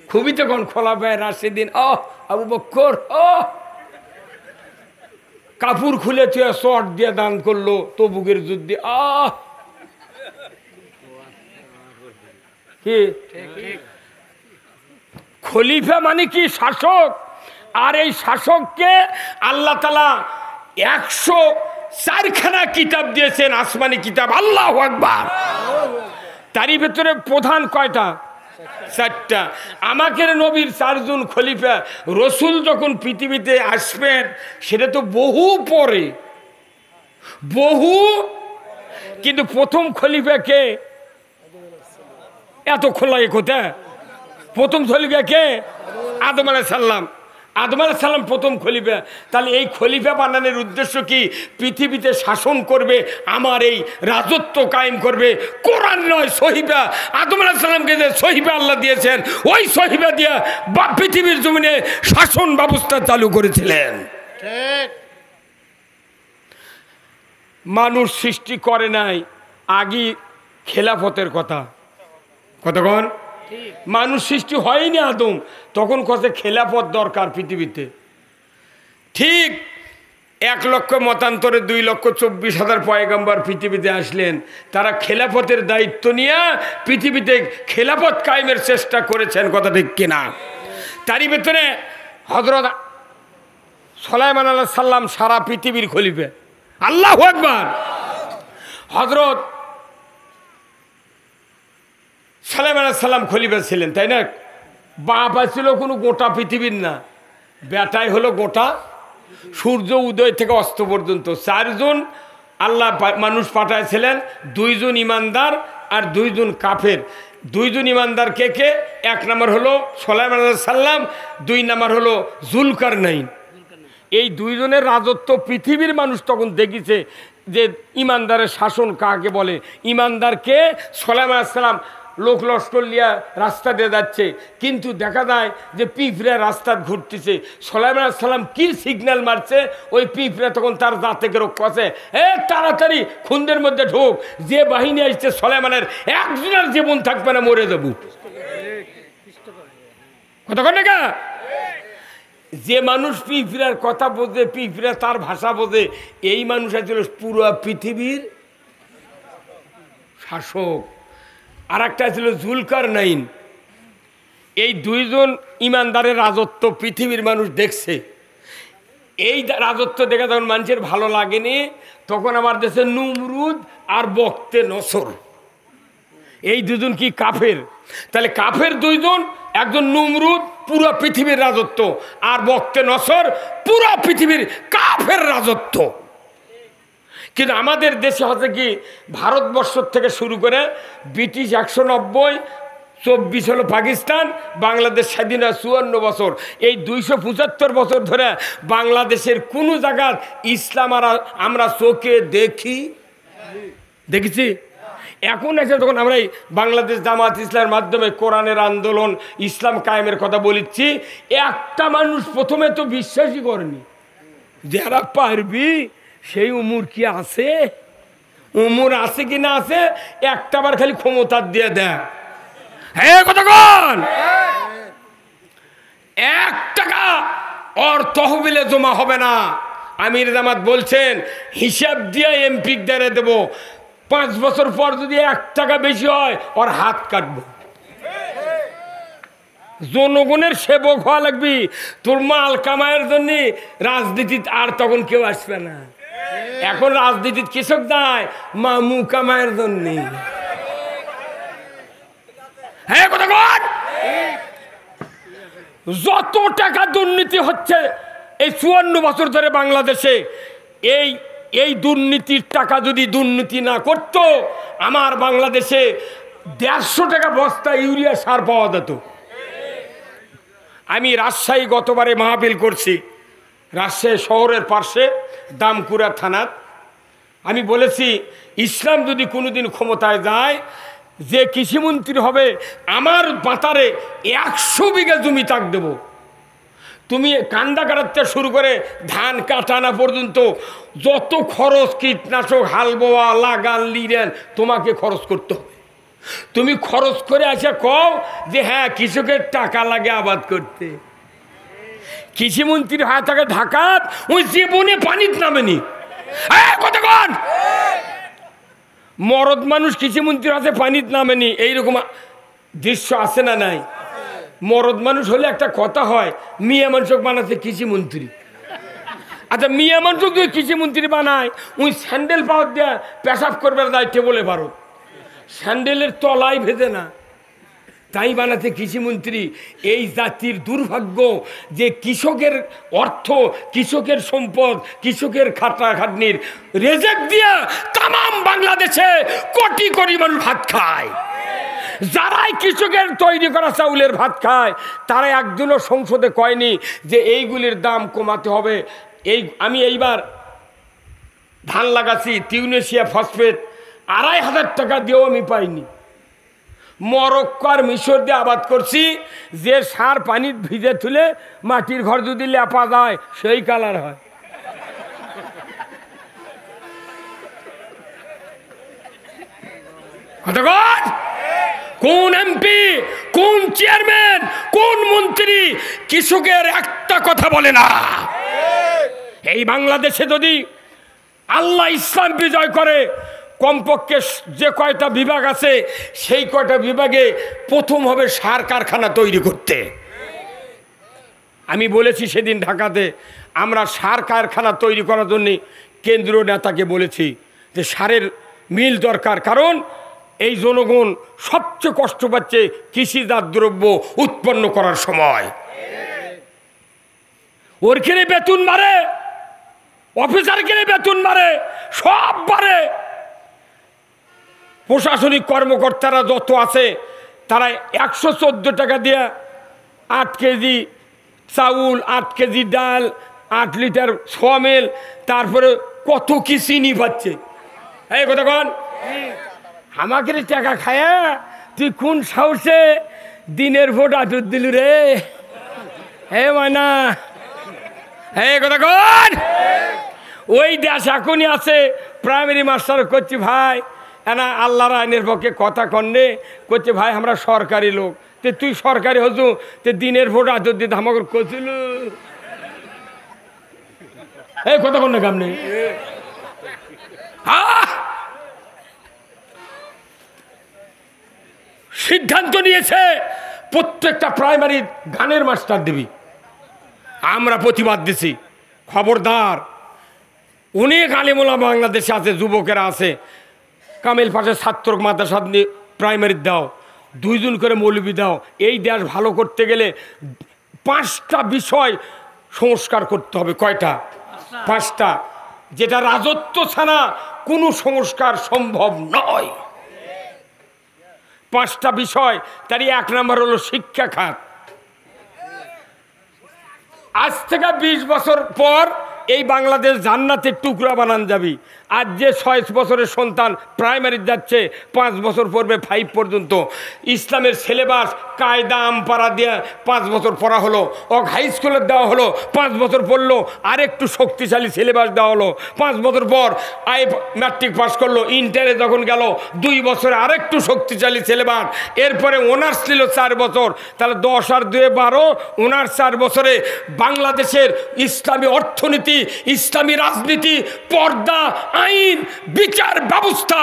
খুবই তো কোন খোলাফায়ে রাশিদিন, আবু বকর, কাপুর খুলে তুই শর্ট দিয়ে দান করলো তবুকের যুদ্ধে। কি খলিফা মানে কি? শাসক। আর এই শাসককে আল্লাহ তাআলা 104খানা কিতাব দিয়েছেন, আসমানি কিতাব। আল্লাহু আকবার। তারই ভেতরে প্রধান কয়টা? 4টা। আমাদের নবীর 4 জন খলিফা। রসুল যখন পৃথিবীতে আসবেন সেটা তো বহু পরে, বহু। কিন্তু প্রথম খলিফা কে? এত খোলাই কোথায়? প্রথম খলিফা কে? আদম আলাইহিস সালাম। আদম আলাইহিস সালাম প্রথম খলিফা। তাহলে এই খলিফা বানানোর উদ্দেশ্য কি? পৃথিবীতে শাসন করবে, আমার এই রাজত্ব কায়েম করবে। কোরআন নয়, সহিফা। আদম আলাইহিস সালামকে যে সহিফা আল্লাহ দিয়েছেন, ওই সহিফা দিয়া পৃথিবীর জমিনে শাসন ব্যবস্থা চালু করেছিলেন। ঠিক। মানুষ সৃষ্টি করে নাই আগে খেলাফতের কথা। কতক্ষণ? মানুষ সৃষ্টি হয়নি আদম, তখন কত খেলাফত দরকার পৃথিবীতে। ঠিক 1 লক্ষ মতান্তরে 2,24,000 পয়গম্বর পৃথিবীতে আসলেন। তারা খেলাফতের দায়িত্ব নিয়ে পৃথিবীতে খেলাফত কায়েমের চেষ্টা করেছেন। কথা ঠিক কিনা? তারই ভেতরে হযরত সুলাইমান আলাইহিস সালাম সারা পৃথিবীর খলিফা। আল্লাহু আকবার। হযরত সুলাইমান আলাইহিস সালাম খলিফা ছিলেন, তাই না? বাপ ছিল কোনো গোটা পৃথিবীর না, বেটাই হলো গোটা। সূর্য উদয় থেকে অস্ত পর্যন্ত 4 জন আল্লাহ মানুষ পাঠাইছিলেন। 2 জন ইমানদার আর 2 জন কাফের। 2 জন ইমানদার কে কে? 1 নম্বর হলো সুলাইমান আলাইহিস সালাম, 2 নম্বর হলো জুলকারনাইন। এই 2 জনের রাজত্ব পৃথিবীর মানুষ তখন দেখেছে যে ইমানদারের শাসন কাকে বলে। ইমানদারকে? সুলাইমান আলাইহিস সালাম লোক লস্কর লিয়া রাস্তা দিয়ে যাচ্ছে, কিন্তু দেখা যায় যে পিঁপড়া রাস্তা ঘুরতেছে। সুলাইমান আলাইহিস সালাম কি সিগন্যাল মারছে, ওই পিঁপড়া তখন তার দাঁতে গেরো কষে, তাড়াতাড়ি খুন্দের মধ্যে ঢোক, যে বাহিনী আসছে সুলাইমানের একজনের জীবন থাকবে না, মরে যাবো। কথা কন না? যে মানুষ পিঁপড়ার কথা বোঝে, পিঁপড়া তার ভাষা বোঝে, এই মানুষ আসলে পুরো পৃথিবীর শাসক। আর একটা ছিল জুলকারনাইন। এই 2 জন ইমানদারের রাজত্ব পৃথিবীর মানুষ দেখছে। এই রাজত্ব দেখে যখন মানুষের ভালো লাগেনি, তখন আমার দেশে নমরুদ আর বক্তে নসর, এই 2 জন কি কাফের? তাহলে কাফের 2 জন, একজন নমরুদ পুরো পৃথিবীর রাজত্ব, আর বক্তে নসর পুরো পৃথিবীর কাফের রাজত্ব। কিন্তু আমাদের দেশে হচ্ছে কি, ভারতবর্ষ থেকে শুরু করে ব্রিটিশ 190, 24 হলো পাকিস্তান, বাংলাদেশ স্বাধীন হয় 54 বছর। এই 275 বছর ধরে বাংলাদেশের কোনো জায়গার ইসলাম আর আমরা চোখে দেখেছি। এখন এসে যখন আমরা এই বাংলাদেশ জামাত ইসলামের মাধ্যমে কোরআনের আন্দোলন, ইসলাম কায়েমের কথা বলেছি, একটা মানুষ প্রথমে তো বিশ্বাসই করেনি। যারা পারবি সেই উমর কি আছে, উমর আছে কি না আছে, একটাবার খালি ক্ষমতা দিয়ে দেয়। হ্যাঁ, কতক্ষণ 1 টাকা ওর তহবিলে জমা হবে না। আমির জামাত বলছেন হিসাব দিয়ে এমপি দ্বারে দেব, 5 বছর পর যদি 1 টাকা বেশি হয় ওর হাত কাটবো। জনগণের সেবক হওয়া লাগবি, তোর মাল কামায়ের জন্য রাজনীতিতে আর তখন কেউ আসবে না। এখন রাজনীতির কৃষক দেয় মামু কামায়ের জন্য। হ্যাঁ কথা বল। যত টাকা দুর্নীতি হচ্ছে এই 54 বছর ধরে বাংলাদেশে, এই দুর্নীতির টাকা যদি দুর্নীতি না করত, আমার বাংলাদেশে 150 টাকা বস্তা ইউরিয়া সার পাওয়া যেত। আমি রাজশাহী গতবারে মাহফিল করছি, রাজশাহী শহরের পাশে দামকুড়া থানার। আমি বলেছি ইসলাম যদি কোনোদিন ক্ষমতায় যায়, যে কৃষিমন্ত্রী হবে আমার বাতারে 100 বিঘা জমি তাক দেব। তুমি কান্দা কাটাতে শুরু করে ধান কাটানা পর্যন্ত যত খরচ, কীটনাশক, হাল বোয়া, লাগান, লিরেন, তোমাকে খরচ করতে হবে। তুমি খরচ করে আসে কও যে হ্যাঁ কৃষকের টাকা লাগে আবাদ করতে। কৃষিমন্ত্রীর হাত থাকে ঢাকাত, ওই জীবনে পানিতে নামেনি। কতক্ষণ মরদ মানুষ কৃষিমন্ত্রীর হাতে পানিতে নামেনি, এইরকম দৃশ্য আছে না নাই? মরদ মানুষ হলে একটা কথা হয়, মিয়া মানুষক বানাচ্ছে কৃষিমন্ত্রী। আচ্ছা মিয়া মানুষক যদি কৃষিমন্ত্রী বানায়, ওই স্যান্ডেল পাওয়ার দেয়া পেশাব করবার দায়িত্ব বলে ভারত, স্যান্ডেলের তলায় ভেজে না, তাই বানাতে কৃষিমন্ত্রী। এই জাতির দুর্ভাগ্য যে কৃষকের অর্থ, কৃষকের সম্পদ, কৃষকের খাটাখাটনির রেজেক দিয়া তামাম বাংলাদেশে কোটি কোটি মানুষ ভাত খায়। যারাই কৃষকের তৈরি করা চাউলের ভাত খায়, তারা একদিনও সংসদে কয়নি যে এইগুলির দাম কমাতে হবে। আমি এইবার ধান লাগাচ্ছি টিউনেশিয়া ফসফেট, 2500 টাকা দিয়েও আমি পাইনি। মরক্কো আর মিশর দিয়ে আবাদ করছি, যে সার পানি ভিজে তুলে মাটির ঘর যদি লেপা যায় সেই কালার হয়। কোন এমপি, কোন চেয়ারম্যান, কোন মন্ত্রী কৃষকের একটা কথা বলে না? এই বাংলাদেশে যদি আল্লাহ ইসলাম বিজয় করে, কমপক্ষে যে কয়টা বিভাগ আছে সেই কয়টা বিভাগে প্রথম হবে সার কারখানা তৈরি করতে। আমি বলেছি সেদিন ঢাকাতে, আমরা সার কারখানা তৈরি করার জন্য কেন্দ্রীয় নেতাকে বলেছি যে সারের মিল দরকার, কারণ এই জনগণ সবচেয়ে কষ্ট পাচ্ছে কৃষিজাত দ্রব্য উৎপন্ন করার সময়। ওর কিনে বেতন বাড়ে, অফিসার কিনে বেতন বাড়ে, সব বাড়ে। প্রশাসনিক কর্মকর্তারা যত আছে তারা 114 টাকা দিয়ে 8 কেজি চাউল, 8 কেজি ডাল, 8 লিটার সমেল, তারপরে কত কি চিনি পাচ্ছে। এই কথা কন, আমাকে টাকা খায়া তুই কোন সাহসে দিনের ভোট আটুর দিলু রে? হে মানা, হে কথা কন। ওই দেশ এখনই আছে প্রাইমারি মাস্টার করছি ভাই না আল্লাহর আইনের পক্ষে কথা কন্যে করছে ভাই আমরা সরকারি লোক, তে তুই সরকারি হচ্ছু, তে দিনের ভোট আদর দিতে আমাকে করছিল। এই কথা কন্যা কাম নেই। সিদ্ধান্ত নিয়েছে প্রত্যেকটা প্রাইমারি গানের মাস্টার দিবি। আমরা প্রতিবাদ দিছি, খবরদার। অনেক আলেমুলা বাংলাদেশে আছে, যুবকেরা আছে, কামিল পাশে ছাত্র মাদ্রাসা প্রাইমারি দাও, 2 জন করে মৌলবি দাও। এই দেশ ভালো করতে গেলে 5টা বিষয় সংস্কার করতে হবে। কয়টা? 5টা, যেটা রাজত্ব ছাড়া কোনো সংস্কার সম্ভব নয়। 5টা বিষয়, তারই 1 নম্বর হলো শিক্ষা খাত। আজ থেকে 20 বছর পর এই বাংলাদেশ জান্নাতের টুকরা বানান যাবি। আজ যে 6 বছরের সন্তান প্রাইমারি যাচ্ছে, 5 বছর পড়বে 5 পর্যন্ত, ইসলামের সিলেবাস কায়দা আমপারা দিয়ে 5 বছর পড়া হলো, হাই স্কুলের দেওয়া হলো 5 বছর পড়লো, আরেকটু শক্তিশালী সিলেবাস দেওয়া হলো, 5 বছর পর ম্যাট্রিক পাস করলো, ইন্টারে যখন গেল 2 বছরে আরেকটু শক্তিশালী সিলেবাস, এরপরে অনার্স নিল 4 বছর, তাহলে 10 আর 2 12, অনার্স 4 বছরে বাংলাদেশের ইসলামী অর্থনীতি, ইসলামী রাজনীতি, পর্দা, আইন, বিচার ব্যবস্থা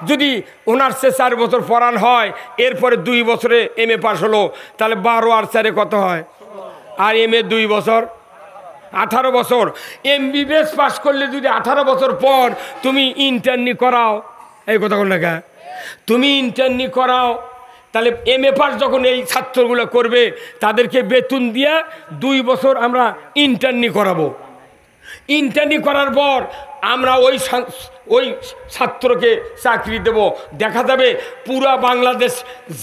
যদি অনার্সে 4 বছর পড়ান হয়, এরপরে 2 বছরে MA পাস হলো, তাহলে 12 আর 4 কত হয়? আর MA 2 বছর, 18 বছর। MBBS পাস করলে যদি 18 বছর পর তুমি ইন্টার্নি করাও, এই কথা বল না, তুমি ইন্টার্নি করাও, তাহলে MA পাস যখন এই ছাত্রগুলো করবে তাদেরকে বেতন দিয়ে 2 বছর আমরা ইন্টার্নি করাবো। ইন্টার্নি করার পর আমরা ওই ছাত্রকে চাকরি দেব। দেখা যাবে পুরা বাংলাদেশ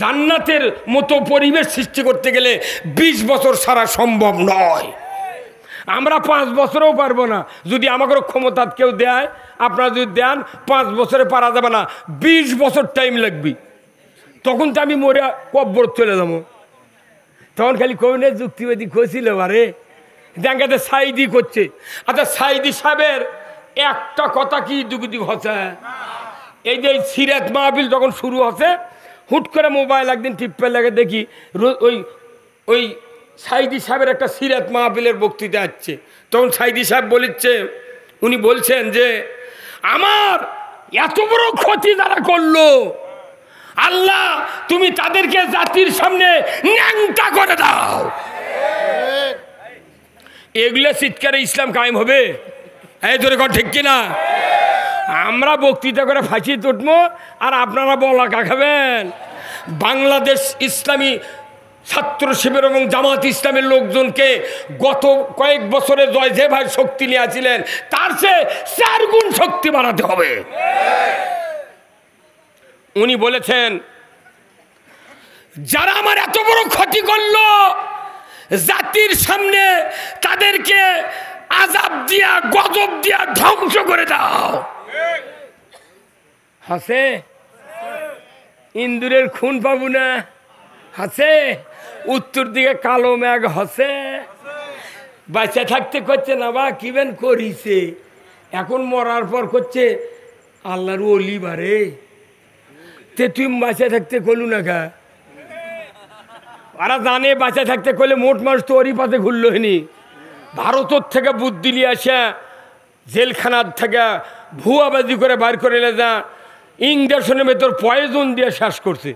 জান্নাতের মতো পরিবেশ সৃষ্টি করতে গেলে 20 বছর ছাড়া সম্ভব নয়। আমরা 5 বছরেও পারবো না। যদি আমাকে ক্ষমতা কেউ দেয়, আপনারা যদি দেন, 5 বছরে পারা যাবে না, 20 বছর টাইম লাগবে। তখন তো আমি মরে কব্বর চলে যাবো। তখন খালি কবিনের যুক্তিবাদী খোঁজছিল, আরে দেখাতে সাইদি করছে। আচ্ছা, সাইদি সাহেবের একটা কথা কি দুগুদি হচ্ছে, এই যে সিরাত মাহফিল যখন শুরু হচ্ছে, হুট করে মোবাইল একদিন টিপে লাগে দেখি ওই সাইদি সাহেবের একটা সিরাত মাহফিলের বক্তৃতা আসছে। তখন সাইদি সাহেব উনি বলছেন যে আমার এত বড় ক্ষতি যারা করলো, আল্লাহ তুমি তাদেরকে জাতির সামনে ন্যাংটা করে দাও। এগুলো চিৎকারে ইসলাম কায়েম হবে? এই ধরে কর, ঠিক কিনা? আমরা বক্তৃতা করে ফাঁসি তুটবো আর আপনারা বলা খাবেন। বাংলাদেশ ইসলামী ছাত্র শিবির এবং জামাত ইসলামের লোকজনকে গত কয়েক বছরে যে ভাই শক্তি নিয়েছিলেন তার চেয়ে 4 গুণ শক্তি বাড়াতে হবে। উনি বলেছেন, যারা আমার এত বড় ক্ষতি করলো, জাতির সামনে তাদেরকে আযাব দিয়া, গজব দিয়া ধ্বংস করে দাও। হাসে ইন্দুরের খুন পাবো না, হাসে উত্তর দিকে কালো মেঘ হাসে। বাচ্চা থাকতে করছে না বা কিবেন করিছে, এখন মরার পর করছে আল্লাহর ওলি বারে। তে তুই বাঁচা থাকতে করলু না গা? ওরা জানে বাঁচা থাকতে করলে মোট মানুষ তো ওরই পাতে ঘুরলো হয়নি। ভারতের থেকে বুদ্ধি নিয়ে আসা, জেলখানার থেকে ভুয়াবাজি করে বার করে এলে যা, ইঞ্জেকশনের ভেতর পয়জন দিয়ে শেষ করছে।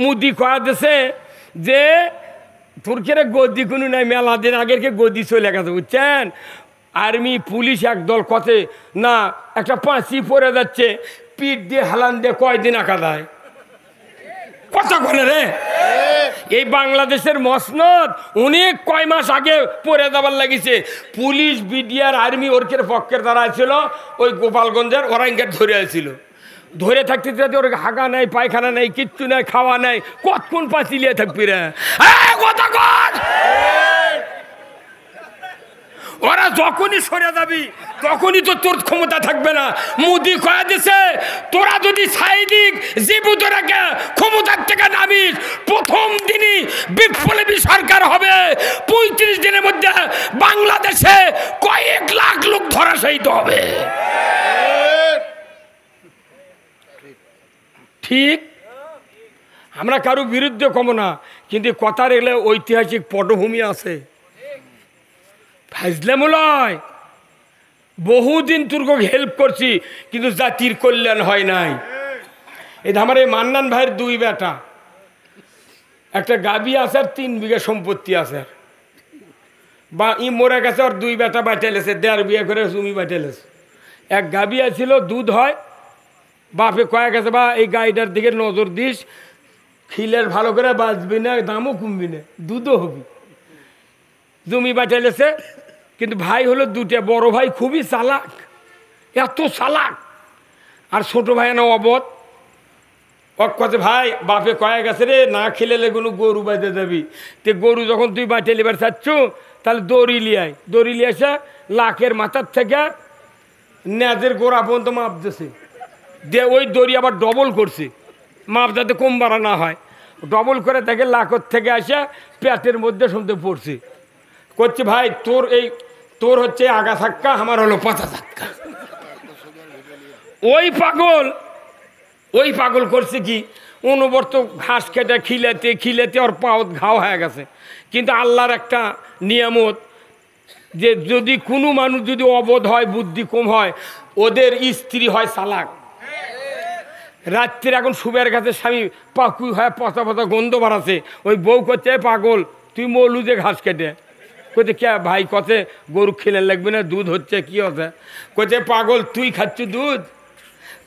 মুদি কয়া দিছে যে তুর্কের গদি কোনো নাই, মেলা দিন আগেরকে গদি চলে গেছে, বুঝছেন? আর্মি পুলিশ একদল কথে না, একটা পাঁচি পরে যাচ্ছে, পিঠ দিয়ে হালান দিয়ে কয়দিন আঁকা দেয়। কথা বলে রে, এই বাংলাদেশের মসনদ অনেক কয় মাস আগে পরে যাবার লাগিছে। পুলিশ, বিডিআর, আর্মি ওরকের পক্ষের দ্বারা ছিল, ওই গোপালগঞ্জের ওরাঙ্গের ধরে আসছিল। ধরে থাকতে যাতে ওর হাগা নাই, পায়খানা নাই, কিচ্ছু নাই, খাওয়া নাই, কতক্ষণ পাঁচিলিয়ে থাকবি রে? কথা কর। ওরা যখনই সরে যাবি তখনই তো তোর ক্ষমতা থাকবে না। মোদি কয়া দিছে, তোরা যদি সাইদিক জীবুতরাকে ক্ষমতার থেকে নামিস, প্রথম দিনই বিপ্লবী সরকার হবে। 35 দিনের মধ্যে বাংলাদেশে কয়েক লাখ লোক ধরাশায়িত হবে। ঠিক, আমরা কারো বিরুদ্ধে কম না, কিন্তু কথার এলে ঐতিহাসিক পটভূমি আছে। ফাজলামুলয় বহুদিন তুর্ককে হেল্প করছি, কিন্তু জাতির কল্যাণ হয় নাই। এই আমার এই মান্নান ভাইয়ের 2 বেটা, একটা গাবি আছে আর 3 বিঘা সম্পত্তি আছে, বা ই মরে গেছে, আর 2 বেটা বাঁচাইলেছে, 1.5 বিয়ে করে জমি বাঁচাইলেছে। এক গাবি আছিল, দুধ হয়, বাপে কয়া গেছে বা এই গাইটার দিকে নজর দিস, খিলের ভালো করে বাঁচবি না, দামও কমবি না, দুধও হবি। জমি বাঁচাইলেছে, কিন্তু ভাই হলো 2টা। বড় ভাই খুবই চালাক, এত চালাক, আর ছোট ভাই না অবধ। কথা ভাই বাপে কয়া গেছে রে, না খেলে কোনো গরু বাঁধে যাবি, তে গরু যখন তুই বাঁচে লিবার চাচ্ছ, তাহলে দড়ি লিয়াই, দড়ি লিয়ে আসা লাখের মাথার থেকে নেজের গোড়া পর্যন্ত মাপ দিয়েছে, দিয়ে ওই দড়ি আবার ডবল করছে মাপ যাতে কম বাড়া না হয়, ডবল করে দেখে লাকর থেকে আসে পেটের মধ্যে শুনতে পড়ছে। করছে ভাই তোর হচ্ছে আগা ধাক্কা, আমার হলো পাতা ধাক্কা। ওই পাগল করছে কি, অনবরত ঘাস কেটে খিলেতে ওর পাওত ঘাও হয়ে গেছে। কিন্তু আল্লাহর একটা নিয়ামত যে যদি কোনো মানুষ যদি অবোধ হয়, বুদ্ধি কম হয়, ওদের স্ত্রী হয় চালাক। রাত্রির এখন শুবের কাছে স্বামী পাকুই হয়, পচা পচা গন্ধ বাড়াচ্ছে, ওই বউ করছে পাগল তুই মলু যে ঘাস কেটে, কোথায় কে ভাই কতে গরু খেলে লাগবে না, দুধ হচ্ছে কি হচ্ছে, কোথায় পাগল তুই খাচ্ছু দুধ,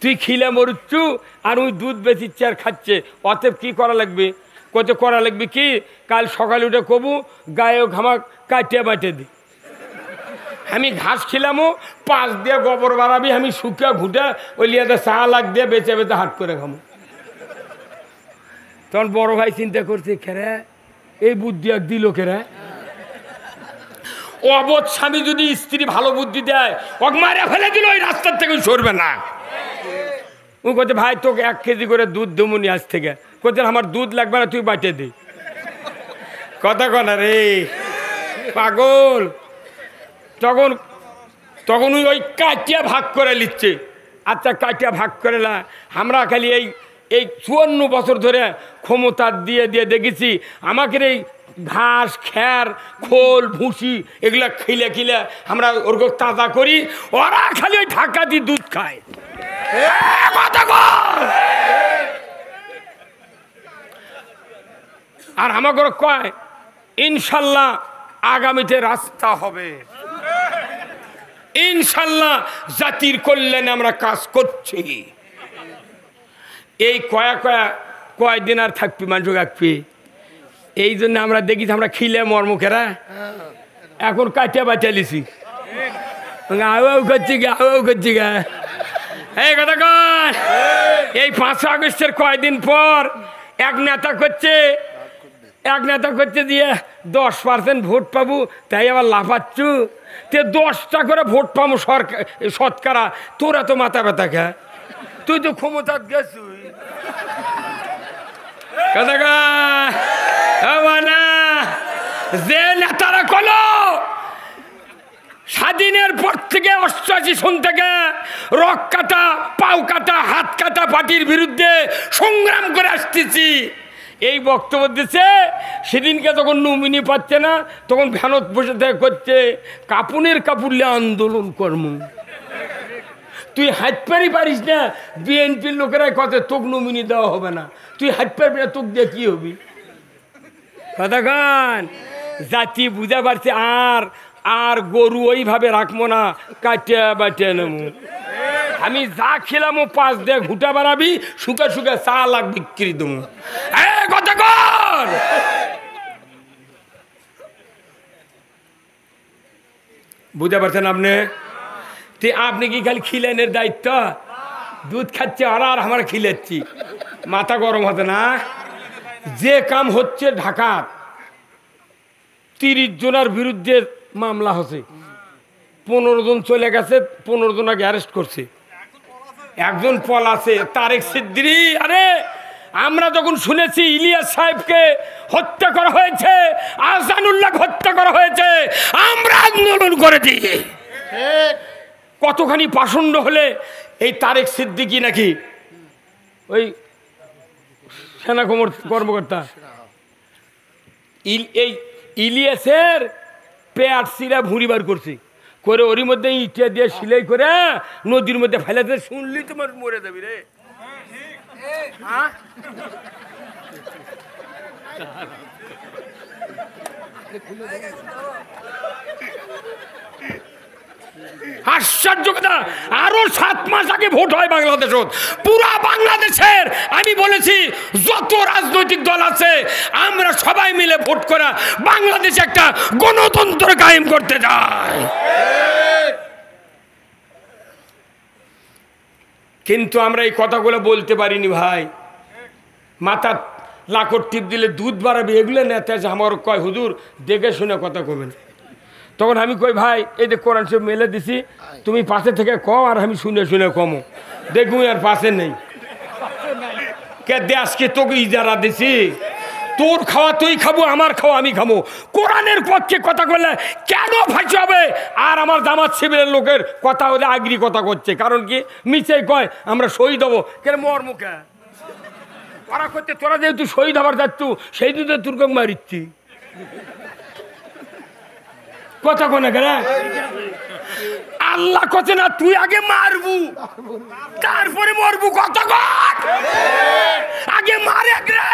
তুই খিলে মরুচ্ছু আর ওই দুধ বেচিচ্ছে আর খাচ্ছে, অতএব কি করা লাগবে, কোথায় করা লাগবে কি, কাল সকালে উঠে কবু গায়ে ঘামা কাটিয়ে বাটে দি, আমি ঘাস খিলামো, পাঁচ দিয়ে গোবর বাড়াবি, আমি শুকিয়ে ঘুটে ওই লিয়াতে চা লাগ দিয়ে বেঁচে বেঁচে হাট করে খামো। তখন বড় ভাই চিন্তা করছে খেরে এই বুদ্ধি এক দিল খেরে, অবোধ স্বামী যদি স্ত্রী ভালো বুদ্ধি দেয় ওকে মারে ফেলে দিল, ওই রাস্তার থেকে সরবে না। ও বলছে ভাই তোকে 1 কেজি করে দুধ দেবনি আজ থেকে, বলছে আমার দুধ লাগবে না তুই বাটে দে, কথা কনা রে পাগল। তখন ওই কাটিয়া ভাগ করে নিচ্ছে। আচ্ছা কাটিয়া ভাগ করে না, আমরা খালি এই 54 বছর ধরে ক্ষমতা দিয়ে দেখেছি আমাকে এই ঘাস খ্যার খোল ভুসি এগুলা খিলে আমরা ওর তাজা করি, ওরা খালি ওই ঢাকা দিয়ে দুধ খায়। আর আমাকে কয় ইনশাল্লাহ আগামীতে রাস্তা হবে, ইনশাল্লাহ জাতির কল্যাণে আমরা কাজ করছি। এই কয়দিন আর থাকবি মানুষ রাখবি, এই জন্য আমরা দেখি আমরা খিলে মর্মুখেরা এখন কাটিয়া বাঁচালিছি, আও করছি গা এই কথা কয়। এই 5 আগস্টের কয়দিন পর এক নেতা করছে দিয়ে 10% ভোট পাবো, তাই আবার লাফাচ্ছু, তে 10টা করে ভোট পাবো শতকরা, তোরা তো মাথা ব্যথা খা, তুই তো ক্ষমতা গেছু যে নেতারা কলো স্বাধীনের পর থেকে 88 সন থেকে রক কাটা পাও কাটা হাত কাটা পার্টির বিরুদ্ধে সংগ্রাম করে আসতেছি, এই বক্তব্য দিচ্ছে। সেদিনকে তখন নমিনি পাচ্ছে না, তখন ভ্যানত বসে থেকে করছে কাপুনের কাপুরলে আন্দোলন কর্ম, তুই হাত পারিস না, বিএনপির লোকেরাই কথা তোকে নমিনি দেওয়া হবে না, তুই হাত পারবি না, তোকে দিয়ে কি হবি, কথা গান জাতি বুঝা পারছে। আর গরু ওইভাবে রাখবো না, কাটিয়া বাটিয়া নেবো, আমি যা খেলামো 5 দিয়ে ঘুটা বাড়াবি, শুকা চা লাখ বিক্রি দেবো, কথা কর। বুঝতে পারছেন আপনি কি খালি খিলেনের দায়িত্ব, দুধ খাচ্ছে আর আমরা খিলেচ্ছি, মাথা গরম হতে না। যে কাম হচ্ছে ঢাকার 30 জনের বিরুদ্ধে মামলা হচ্ছে, 15 জন চলে গেছে, 15 জনকে অ্যারেস্ট করছে, একজন পলাছে তারেক সিদ্দিকী। আরে আমরা যখন শুনেছি ইলিয়াস সাহেবকে হত্যা করা হয়েছে, আহসানুল্লাহ হত্যা করা হয়েছে, আমরা আন্দোলন করেছি, কতখানি পাষণ্ড হলে এই তারেক সিদ্দিকী নাকি ওই সেনা কর্মকর্তা এই ইলিয়াসের পেট সিরা ভুঁড়ি বার করছে করে, ওরই মধ্যে ইটা দিয়ে সিলাই করে নদীর মধ্যে ফেলাতে, শুনলি তোমার মরে যাবি রে। আশ্চর্য কথা, আরো 7 মাস আগে ভোট হয় বাংলাদেশত, পুরা বাংলাদেশের আমি বলেছি যত রাজনৈতিক দল আছে আমরা সবাই মিলে ভোট করা বাংলাদেশে একটা গণতন্ত্র কায়েম করতে চাই। কিন্তু আমরা এই কথাগুলো বলতে পারিনি ভাই, মাথা লাকড় টিপ দিলে দুধ বাড়াবে, এগুলো নেতা আমার কয় হুজুর দেখে শুনে কথা কবেন, তখন আমি কই ভাই এই যে কোরআন শরীফ মেলে দিছি, তুমি পাশে থেকে কও আর আমি শুনে শুনে কমো, দেখুন আর পাশে নেই। কে দেশকে তোকে ইজারা দিছি, তোর খাওয়া তুই খাবো, আমার খাওয়া আমি খাবো। কোরআনের পক্ষে কথা বললে কেন ফাঁসি হবে? আর আমার জামাত শিবিরের লোকের কথা হলে আগ্রি কথা করছে, কারণ কি মিছে কয় আমরা শহীদ হবো, কেন মর মুখে ওরা করতে, তোরা যেহেতু শহীদ হবার যাচ্ছ সেই দুধে তুর্কক মারিচ্ছি কথা কোনে কেন? আল্লাহ কছে না তুই আগে মারবু তারপরে মরবু, কথা কর আগে মারে রে।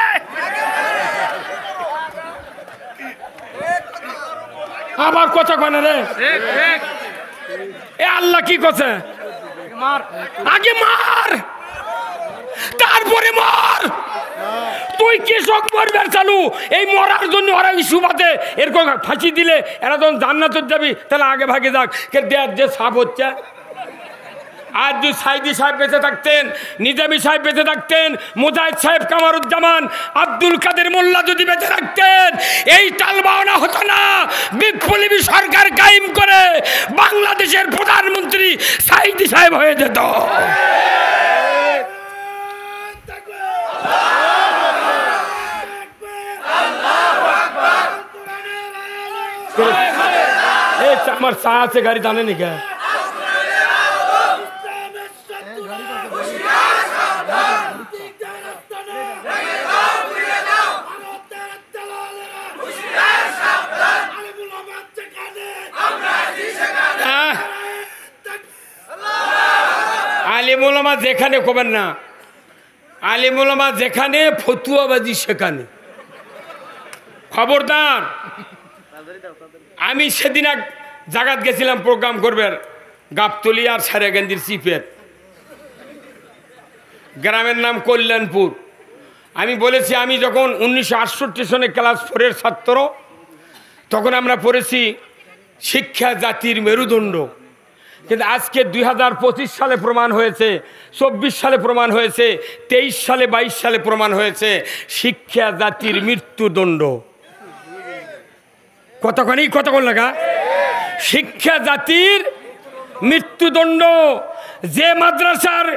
আবার কথা কনে রে, এ আল্লাহ কি কছে? আগে মার তারপরে মর। তুই কৃষক মরবে চালু, এই মরার জন্য ওরা ইস্যু বাদে এরকম ফাঁসি দিলে এরা যখন জান্নাতে যাবি তাহলে আগে ভাগে যাক। দেয়ার যে সাপ হচ্ছে, আর যদি সাইদি সাহেব বেঁচে থাকতেন, নিজামী সাহেব বেঁচে থাকতেন, মুজাহিদ সাহেব, কামারুজ্জামান, আব্দুল কাদের মোল্লা যদি বেঁচে থাকতেন, এই তালবাওনা হতো না। বিপ্লবী সরকার কায়েম করে বাংলাদেশের প্রধানমন্ত্রী সাইদি সাহেব হয়ে যেত। আমার চা আছে, গাড়ি টানে নি কে? আলিম ওলামা যেখানে কবেন না, আলিম ওলামা যেখানে ফতুয়াবাজি সেখানে, খবরদার। আমি সেদিন এক জায়গাত গেছিলাম প্রোগ্রাম করবার, গাবতলি আর সারেগঞ্জির চিপের, গ্রামের নাম কল্যাণপুর। আমি বলেছি আমি যখন 1968 সনে ক্লাস 4-এর ছাত্র, তখন আমরা পড়েছি শিক্ষা জাতির মেরুদণ্ড। কিন্তু আজকে 2025 সালে প্রমাণ হয়েছে, 24 সালে প্রমাণ হয়েছে, 23 সালে 22 সালে প্রমাণ হয়েছে শিক্ষা জাতির মৃত্যুদণ্ড। কতক্ষণ লাগা? শিক্ষা জাতির মৃত্যুদণ্ড। যে মাদ্রাসার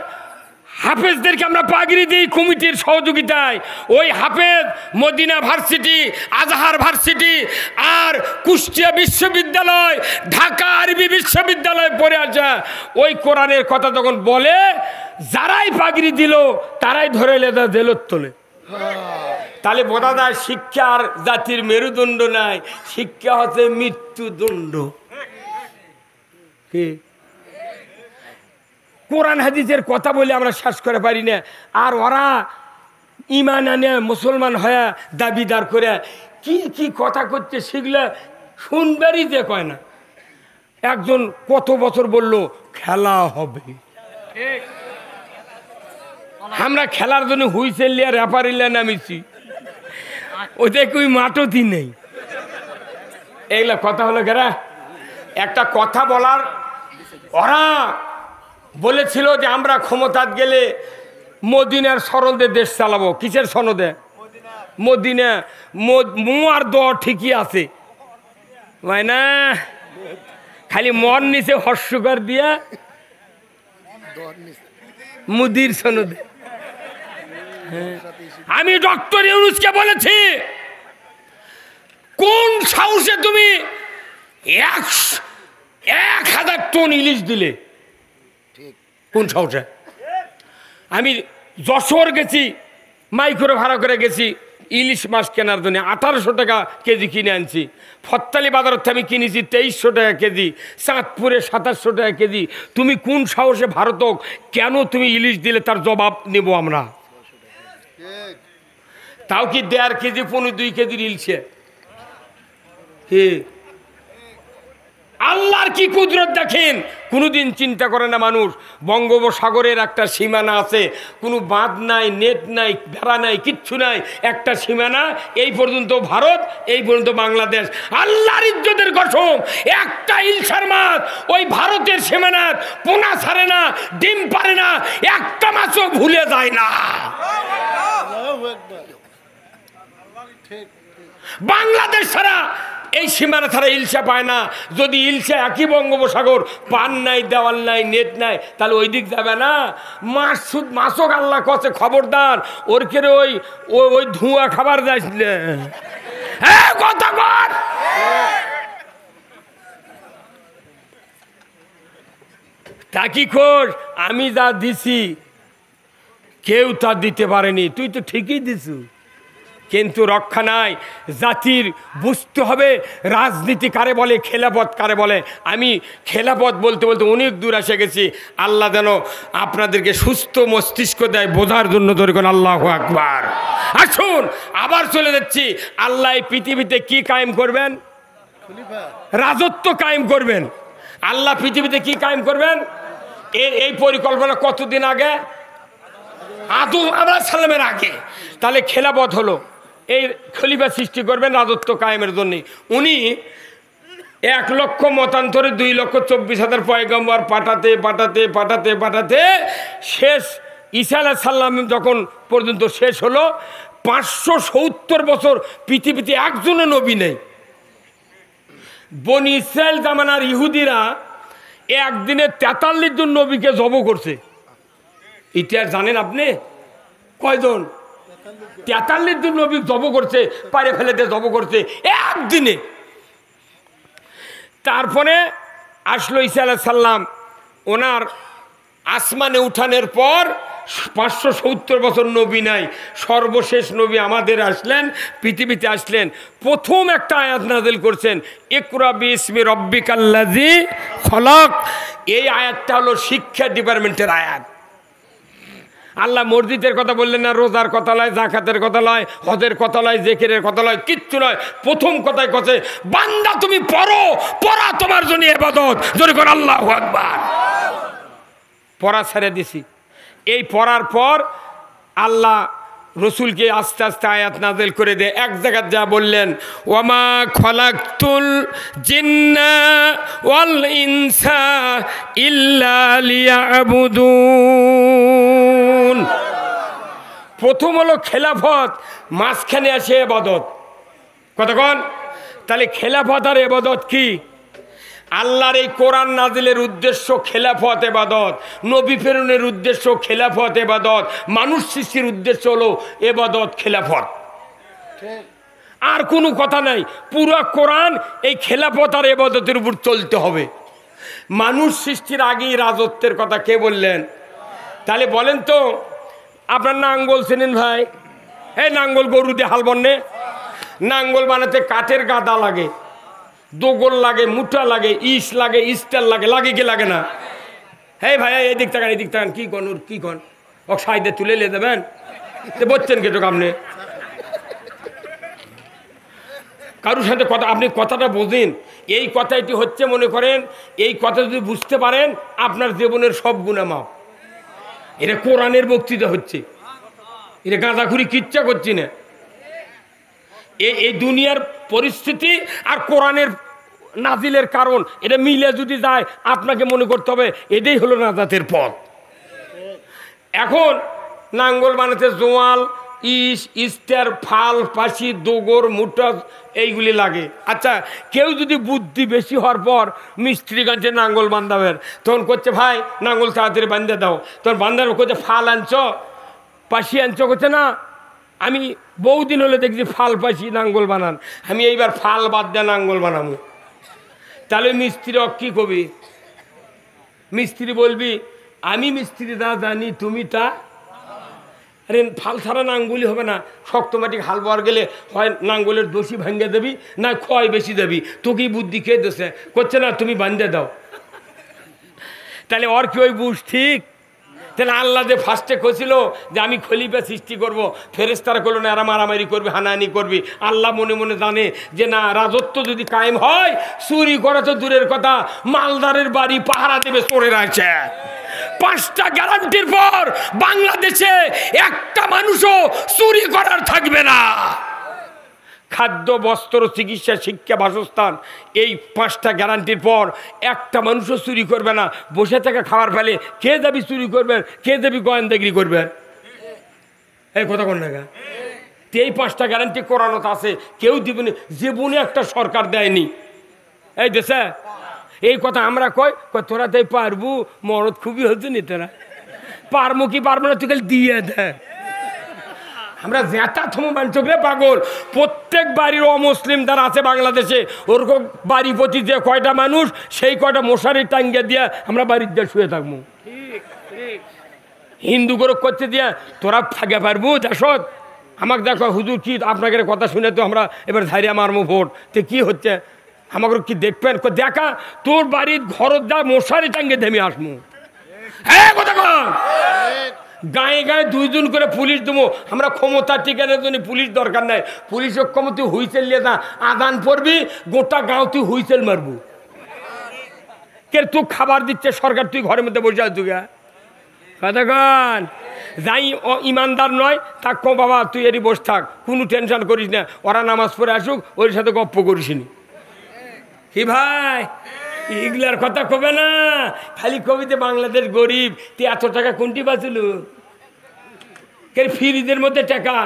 হাফেজদেরকে আমরা পাগড়ি দিই কমিটির সহযোগিতায়, ওই হাফেজ মদিনা ভার্সিটি, আজহার ভার্সিটি আর কুষ্টিয়া বিশ্ববিদ্যালয়, ঢাকা আরবি বিশ্ববিদ্যালয় পড়ে আছে। ওই কোরআনের কথা যখন বলে, যারাই পাগড়ি দিল তারাই ধরে লেদা জেলত তোলে। তাহলে বোঝা যায় শিক্ষার জাতির মেরুদণ্ড নাই, শিক্ষা হচ্ছে মৃত্যুদণ্ড। কি কোরআন হাদিসের কথা বলে আমরা শেষ করে পারি না, আর ওরা ইমান আনে মুসলমান হয়ে দাবিদার করে কি কি কথা করছে সেগুলো শুনবারই যে কয় না। একজন কত বছর বলল খেলা হবে, আমরা খেলার জন্য হুইসেল লিয়া রেফারিলে নামিছি, ওদের কই মাঠতি নেই। এইগুলা কথা হলো গেরা। একটা কথা বলার, ওরা বলেছিল যে আমরা ক্ষমতাত গেলে মদিনার সনদে দেশ চালাবো। কিসের সনদে? মদিনা। মুয়ার দর ঠিকই আছে না, খালি মন নিচে হর্ষকর দিয়া মুদির সনদে। আমি ডক্টর ইউনূসকে বলেছি, কোন সাহসে তুমি 1000 টন ইলিশ দিলে? কোন সাহসে? আমি যশোর গেছি, মাইক্রো ভাড়া করে গেছি ইলিশ মাছ কেনার জন্য, 1800 টাকা কেজি কিনে আনছি। ফত্তালি বাজারতে আমি কিনেছি 2300 টাকা কেজি, চাঁদপুরে 2700 টাকা কেজি। তুমি কোন সাহসে ভারতক কেন তুমি ইলিশ দিলে? তার জবাব নেব আমরা। তাও কি 1.5 কেজি 2 কেজির ইলিশে? কি আল্লাহর কি কুদরত দেখেন। কোনোদিন চিন্তা করে না মানুষ, বঙ্গোপসাগরের একটা সীমানা আছে, কোনো বাঁধ নাই, নেট নাই, ভেড়া নাই, কিচ্ছু নাই, একটা সীমানা। এই পর্যন্ত ভারত, এই পর্যন্ত বাংলাদেশ। আল্লাহর ইজ্জতের কসম, একটা ইলশার মাছ ওই ভারতের সীমানার পোনা ছাড়ে না, ডিম পারে না, একটা মাছও ভুলে যায় না। বাংলাদেশ ছাড়া এই সীমানা ছাড়া ইলশা পায় না। যদি ইলশা একই বঙ্গোপসাগর, পান নাই, দেওয়াল নাই, নেট নাই, তাহলে ওই দিক যাবে না। মাছক আল্লাহ কছে খবরদার ওর কেড়ে ওই ধোঁয়া খাবার যাইস কথা কর। তা কি কর, আমি যা দিছি কেউ তা দিতে পারেনি, তুই তো ঠিকই দিছু, কিন্তু রক্ষা নাই। জাতির বুঝতে হবে রাজনীতি কারে বলে, খেলাপথ কারে বলে। আমি খেলাপথ বলতে বলতে অনেক দূর এসে গেছি। আল্লাহ যেন আপনাদেরকে সুস্থ মস্তিষ্ক দেয় বোঝার জন্য। ধরে কোন আল্লাহু আকবার। আসুন আবার চলে যাচ্ছি। আল্লাহ এই পৃথিবীতে কি কায়েম করবেন? রাজত্ব কায়েম করবেন। আল্লাহ পৃথিবীতে কি কায়েম করবেন? এই পরিকল্পনা কতদিন আগে? আদম আলাইহিস সালামের আগে। তাহলে খেলাপথ হলো এই খলিফা সৃষ্টি করবেন রাজত্ব কায়েমের জন্য। উনি 1 লক্ষ মতান্তরে 2,24,000 পয়গম্বর পাঠাতে পাঠাতে পাঠাতে পাঠাতে শেষ ঈসা আলাইহিস সালাম যখন পর্যন্ত শেষ হলো, 570 বছর পৃথিবীতে একজনও নবী নেই। বনি ইসরায়েল জামানার ইহুদিরা একদিনে 43 জন নবীকে জব করছে। ইতিহাস জানেন আপনি? কয়জন? 43 জন নবী জব করছে, পারে ফেলেতে জব করছে একদিনে। তারপরে আসলো ঈসা আলাইহিস সালাম। ওনার আসমানে উঠানের পর 570 বছর নবী নাই। সর্বশেষ নবী আমাদের আসলেন, পৃথিবীতে আসলেন। প্রথম একটা আয়াত নাযিল করছেন, ইকরা বিসমি রব্বিকাল্লাযী খলাক। এই আয়াতটা হলো শিক্ষা ডিপার্টমেন্টের আয়াত। আল্লাহ মসজিদের কথা বললেন না, রোজার কথা লয়, জাকাতের কথা লয়, হজের কথা লয়, জিকিরের কথা লয়, কিচ্ছু নয়। প্রথম কথায় কথা, বান্দা তুমি পড়ো, পড়া তোমার জন্য ইবাদত। জোরে করে আল্লাহু আকবার। পড়া ছেড়ে দিছি। এই পড়ার পর আল্লাহ রসুলকে আস্তে আস্তে আয়াত নাযিল করে দিয়ে এক জায়গায় যা বললেন, ওয়ামা খলাকতুল জিন্না ওয়াল ইনসা ইল্লা লিয়াবুদুন। প্রথম হলো খেলাফত, মাঝখানে আসে ইবাদত। কতক্ষণ? তাহলে খেলাফত আর ইবাদত কি? আল্লাহর এই কোরআন নাজিলের উদ্দেশ্য খেলাফত ইবাদত, নবী প্রেরণের উদ্দেশ্য খেলাফত ইবাদত, মানুষ সৃষ্টির উদ্দেশ্য হলো ইবাদত খেলাফত। আর কোনো কথা নাই। পুরো কোরআন এই খেলাফত আর ইবাদতের উপর চলতে হবে। মানুষ সৃষ্টির আগেই রাজত্বের কথা কে বললেন? তাহলে বলেন তো, আপনার নাঙ্গল চেনেন ভাই? এই নাঙ্গল গরু দিয়ে হাল বন্যে, নাঙ্গল বানাতে কাঠের গাদা লাগে, দোগল লাগে, মুঠা লাগে, ইস লাগে, স্টার লাগে, লাগে কি লাগে না? হ্যাঁ ভাই এই দিক তাকান, এই দিক তাকান। কি কন ওর কি কন? ও সাইডে তুলে নিয়ে দেবেন, বলছেন কেটো আপনি? কারোর সাথে কথা, আপনি কথাটা বোঝেন। এই কথাটি হচ্ছে, মনে করেন এই কথা যদি বুঝতে পারেন আপনার জীবনের সব গুনাহ মাফ। এটা কোরআনের বক্তৃতা হচ্ছে, এটা গাঁজাখুরি কিচ্ছা করছি না। এই দুনিয়ার পরিস্থিতি আর কোরআনের নাজিলের কারণ এটা মিলে যদি যায়, আপনাকে মনে করতে হবে এটাই হলো নাজাতের পথ। এখন নাঙ্গল বানাতে জোয়াল, ইস, স্টার, ফাল, পাশি, দোগর, মুঠা এইগুলি লাগে। আচ্ছা, কেউ যদি বুদ্ধি বেশি হওয়ার পর মিস্ত্রিগঞ্জে নাঙ্গল বান্ধাবেন, তখন করছে ভাই নাঙ্গল তাড়াতাড়ি বান্ধে দাও। তখন বান্ধানো করছে ফাল আনছ, পাশি আনছ, করছে না আমি বহুদিন হলে দেখছি ফাল পাশি নাঙ্গল বানান, আমি এইবার ফাল বাদ দিয়ে নাঙ্গল বানাবো। তাহলে মিস্ত্রি কি কবি? মিস্ত্রি বলবি আমি মিস্ত্রি যা জানি তুমি তা। আরে ফাল ছাড়া নাঙ্গুলি হবে না। শক্ত মাটি হাল বোয়ার গেলে হয় নাঙ্গলের দোষী ভাঙ্গে দেবি, না ক্ষয় বেশি দেবি। তোকেই বুদ্ধি খেয়ে দেছে, করছে না তুমি বান্ধে দাও। তাহলে ওর কি ওই বুঝ ঠিক? তাহলে আল্লাহ যে ফার্স্টে কছিল যে আমি খলিফা সৃষ্টি করব, ফেরেশতারা করলো না, এরা মারামারি করবি, হানাহানি করবি। আল্লাহ মনে মনে জানে যে না, রাজত্ব যদি কায়েম হয়, চুরি করা তো দূরের কথা, মালদারের বাড়ি পাহারা দেবে চোরেরা আছে। 5টা গ্যারান্টির পর বাংলাদেশে একটা মানুষও চুরি করার থাকবে না। খাদ্য, বস্ত্র, চিকিৎসা, শিক্ষা, বাসস্থান, এই 5টা গ্যারান্টির পর একটা মানুষও চুরি করবে না। বসে থেকে খাবার ফেলে কে যাবি চুরি করবেন, কে যাবি গোয়েন্দাগিরি করবেন? এই কথা কোন না? এই 5টা গ্যারান্টি কোরআনত আছে, কেউ দিবেনি, জীবনে একটা সরকার দেয়নি এই দেশে। এই কথা আমরা কই তোরা তাই পারবু, মরদ খুবই হচ্ছে নি, তোরা পারবো কি পারবো না, তুই খালি দিয়ে দেয়। আমরা জেতা থমো মানচকরে পাগল। প্রত্যেক বাড়ির অমুসলিম যারা আছে বাংলাদেশে, ওরকম বাড়ি প্রতি যে কয়টা মানুষ, সেই কয়টা মশারি টাঙ্গে দিয়ে আমরা বাড়ির দিয়ে শুয়ে থাকবো। হিন্দু করে করতে দিয়া তোরা থাকে পারবো দেশত। আমাকে দেখো হুজুর কি আপনাকে কথা শুনে তো আমরা এবার ধারিয়া মারমো ভোট, তো কি হচ্ছে আমাকে কি দেখবেন? দেখা তোর বাড়ির ঘরত যা মশারি টাঙ্গে থেমে আসমু। হ্যাঁ কথা কন, গায়ে গায়ে 2 জন করে পুলিশ দেবো আমরা, ক্ষমতা টিকানোর জন্য পুলিশ দরকার নাই। পুলিশের ক্ষমতা তুই হুইসেল নিয়ে না, আদান পড়বি গোটা গাঁও তুই হুইসেল মারবু। কে তুই খাবার দিচ্ছে সরকার, তুই ঘরের মধ্যে বসে আছো গা কতক্ষণ? যাই ইমানদার নয় তাক কো বাবা তুই এরই বসে থাক, কোনো টেনশন করিস না, ওরা নামাজ পড়ে আসুক, ওর সাথে গপ্প করিস নি। কি ভাই এগুলার কথা কবে না, খালি কবিতে বাংলাদেশ গরিব, তুই এত টাকা কোনটি বাঁচল? কে ফ্রিজের মধ্যে টাকা,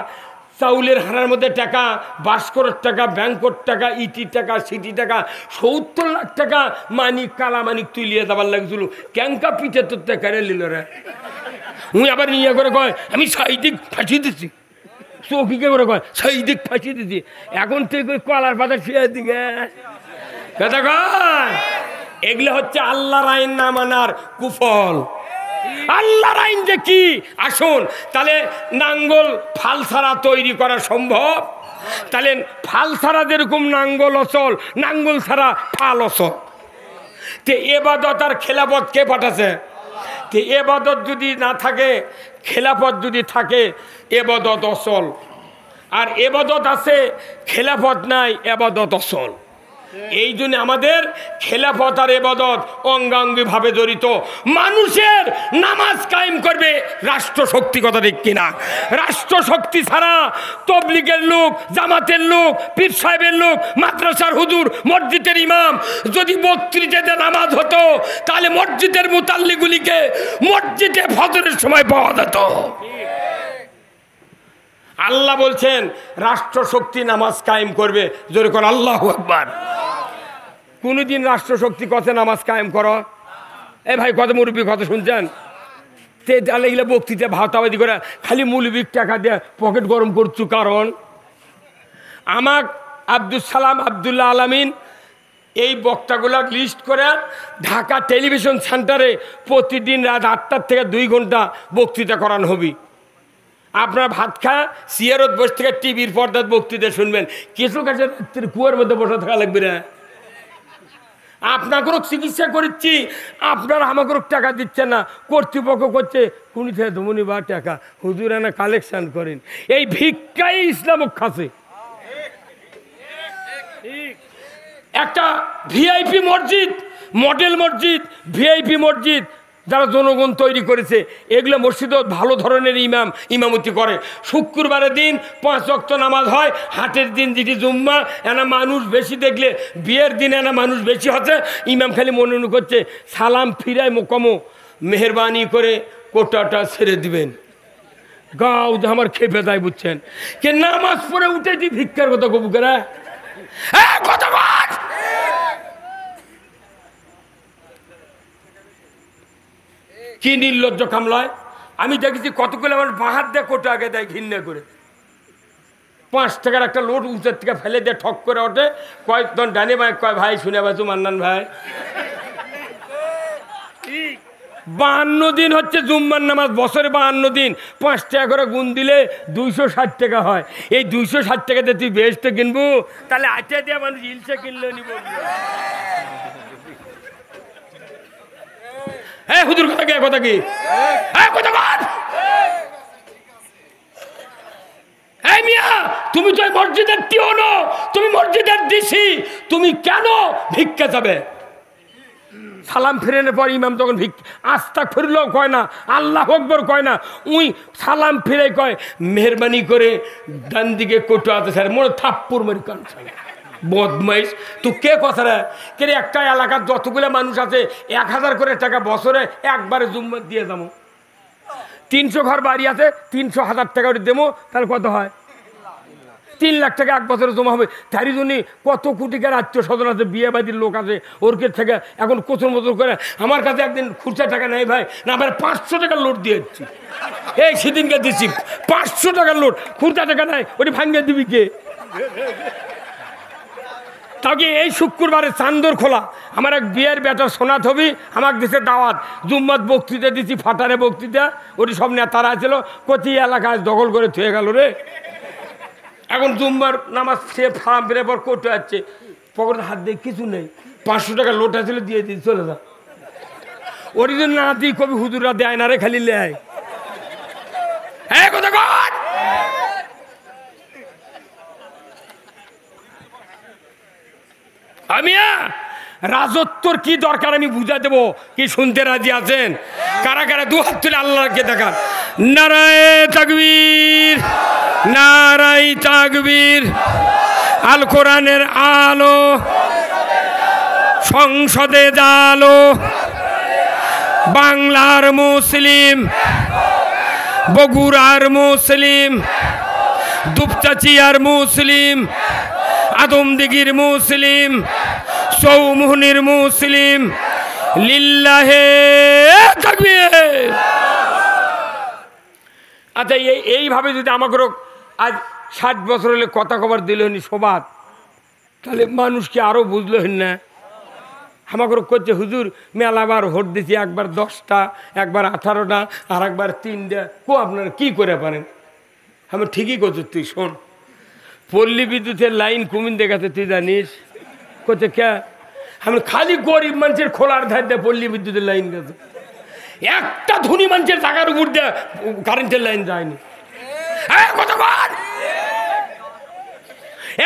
চাউলের হাড়ার মধ্যে টাকা, বাস্করের টাকা, ব্যাংকর টাকা, ইটির টাকা, সিটি টাকা, 70 লাখ টাকা মানিক কালা মানিক তুই লিয়ে যাবার লাগছিল। ক্যাঙ্কা পিঠে তোর টাকা নিল রে, উই আবার নিয়ে করে কয় আমি সাইদিক ফাঁসিয়ে দিচ্ছি, চৌকিকে করে কয় সাইদিক ফাঁসিয়ে দিচ্ছি। এখন তুই কলার পাতা শুয়ে দিকে কথা কয়। এগুলো হচ্ছে আল্লাহর আইন না মানার কুফল। আল্লাহর আইন যে কি আসুন, তাহলে নাঙ্গল ফাল ছাড়া তৈরি করা সম্ভব? তাহলে ফাল ছাড়া যেরকম নাঙ্গল অচল, নাঙ্গল ছাড়া ফাল অচল। তে এবাদত আর খেলাফত কে পাঠাছে? তে এবাদত যদি না থাকে, খেলাফত যদি থাকে, এবাদত অচল। আর এবাদত আছে, খেলাফত নাই, এবাদত অচল। এই জন্য আমাদের খেলাফত আর এবাদত অঙ্গাঙ্গিভাবে জড়িত। মানুষের নামাজ কায়েম করবে রাষ্ট্র শক্তি, কথা ঠিক কিনা? রাষ্ট্র শক্তি ছাড়া তবলিগের লোক, জামাতের লোক, পীর সাহেবের লোক, মাদ্রাসার হুজুর, মসজিদের ইমাম যদি 32 নামাজ হতো, তাহলে মসজিদের মুতাল্লিগুলিকে মসজিদে ফজরের সময় পাওয়া যেত। আল্লাহ বলছেন রাষ্ট্র শক্তি নামাজ কায়েম করবে, জোরে কোন আল্লাহু আকবার। কোনদিন রাষ্ট্র শক্তি কথা নামাজ কায়েম করো? এ ভাই কত মুরব্বী কথা শুনছেন? তাহলে এগুলো বক্তৃতা ভাওতাবাদি করে খালি মুলবিক টাকা দিয়ে পকেট গরম করছু। কারণ আমার আব্দুল সালাম আবদুল্লাহ আলামিন এই বক্তাগুলা লিস্ট করে ঢাকা টেলিভিশন সেন্টারে প্রতিদিন রাত 8টা থেকে 2 ঘন্টা বক্তৃতা করানো হবে। আপনার ভাত খা সিয়ারত বসে থেকে টিভির পর্দার বক্তৃতা শুনবেন, কিছু কাছে কুয়ার মধ্যে বসে থাকা লাগবে না। আপনাকেও চিকিৎসা করছি, আপনারা আমাকেও টাকা দিচ্ছেন না, কর্তৃপক্ষ করছে কোনি থেকে ধমনি বা টাকা হুজুর এনে কালেকশন করেন। এই ভিক্ষাই ইসলামক খাসে। একটা ভিআইপি মসজিদ, মডেল মসজিদ, ভিআইপি মসজিদ যারা জনগণ তৈরি করেছে, এগুলো মসজিদও ভালো ধরনের ইমামতি করে। শুক্রবারের দিন 5 ওয়াক্ত নামাজ হয়, হাটের দিন যেটি জুম্মা, এনা মানুষ বেশি দেখলে বিয়ের দিন এনা মানুষ বেশি হচ্ছে। ইমাম খালি মনে করছে সালাম ফিরায় মোকামো, মেহরবানি করে কোটাটা ছেড়ে দিবেন। গাও আমার খেপে দেয়, বুঝছেন? কে নামাজ পড়ে উঠে দি ভিক্ষার কথা কবু করে কথা বল। কি নির্লজ্জ কামলায়! আমি দেখেছি কতগুলো আমার বাহার দিয়ে কোটা আগে দেয় ঘৃণা করে। 5 টাকার একটা লোট উঁচের থেকে ফেলে দিয়ে ঠক করে ওঠে, কয়েকজন ডানে ভাই কয় ভাই শুনে বাজু মান্নান ভাই। 52 দিন হচ্ছে জুম্মার নামাজ, বছরে 52 দিন, 5 টাকা করে গুণ দিলে 260 টাকা হয়। এই 260 টাকাতে তুই বেহেশতে কিনবো, তাহলে আটে দিয়ে মানুষ ইলসে কিনলেও নিব। হ্যাঁ হুজুর কথা কি, কথা কি? হ্যাঁ কথা বল। এই মিয়া, তুমি তো মসজিদের টিওনো, তুমি মসজিদের ডিসি, তুমি কেন ভিক্ষা যাবে? সালাম ফিরানোর পর ইমাম তখন আস্তাগফিরুল্লাহ কয় না, আল্লাহু আকবার কয় না, উই সালাম ফিরে কয় মেহরবানি করে ডান দিকে কোটো আছে স্যার, মনে থাপ্পড় মারি কান। বদমাইশ তুই কে কথা রে? কে একটা এলাকার যতগুলো মানুষ আছে 1000 করে টাকা বছরে একবারে জুম্মা দিয়ে যাবো। 300 ঘর বাড়ি আছে, 300,000 টাকা করে দেবো, তাহলে কত হয়? 3 লাখ টাকা এক বছরে জমা হবে, তারই জন্য কত কোটিকার আত্মীয় স্বজন আছে, বিয়ে বাড়ির লোক আছে, ওরকে থেকে এখন কোচর মতর করে আমার কাছে একদিন খুচরা টাকা নেই ভাই, না আমার 500 টাকার লোড দিয়ে দিচ্ছি, এই সেদিনকে দিচ্ছি 500 টাকার লোড, খুচরা টাকা নাই, ওটি ভাঙিয়ে দিবি কে? তাকে এই শুক্রবারে চান্দর খোলা আমার এক বিয়ের বেটার সোনাত হবি আমাকে দিছে দাওয়াত, জুম্মাত বক্তৃতা দিচ্ছি, ফাটারে বক্তৃতা, ওটি সব নেতারা ছিল, কতি এলাকায় দখল করে থুয়ে গেল রে। এখন জুম্মার নামাজ সে ফার্ম বেড়ে পর করতে যাচ্ছে, পকেটে হাত দিয়ে কিছু নেই, 500 টাকা লোটা ছিল দিয়ে দিয়ে চলে যা, ওর জন্য না দিই কবি হুজুরা দেয় না রে, খালি লেয়। কথা কর আমি রাজত্বর কি দরকার আমি বুঝা দেবো, কি শুনতে রাজি আছেন? কারা কারা দু হাত তুলে আল্লাহকে দেখান। নারায়ে তাকবীর, নারায়ে তাকবীর। আল কোরআনের আলো সংসদে জালো, বাংলার মুসলিম, বগুড়ার মুসলিম, দুপচাচিয়ার মুসলিম, আদমদিঘির মুসলিম, চৌমুহনির মুসলিম, লিল্লাহে তাকবীর। আচ্ছা এইভাবে যদি আমাকে আজ 60 বছর হলে কথা খবর দিল সবাত, তাহলে মানুষ কি আরো বুঝলো না? আমাকে করছে হুজুর মেলাবার ভোট দিচ্ছি, একবার 10টা, একবার 18টা, আর একবার 3টা, আপনারা কি করে পারেন? আমি ঠিকই করছি, তুই শোন, পল্লী বিদ্যুতের লাইন কুমিন দেখাতে তুই জানিস? করছে কে? আমি খালি গরিব মানুষের খোলার ধার দিয়ে পল্লী বিদ্যুতের লাইন গেছে, একটা ধনী মানুষের জায়গার উপর দিয়ে কারেন্টের লাইন যায়নি।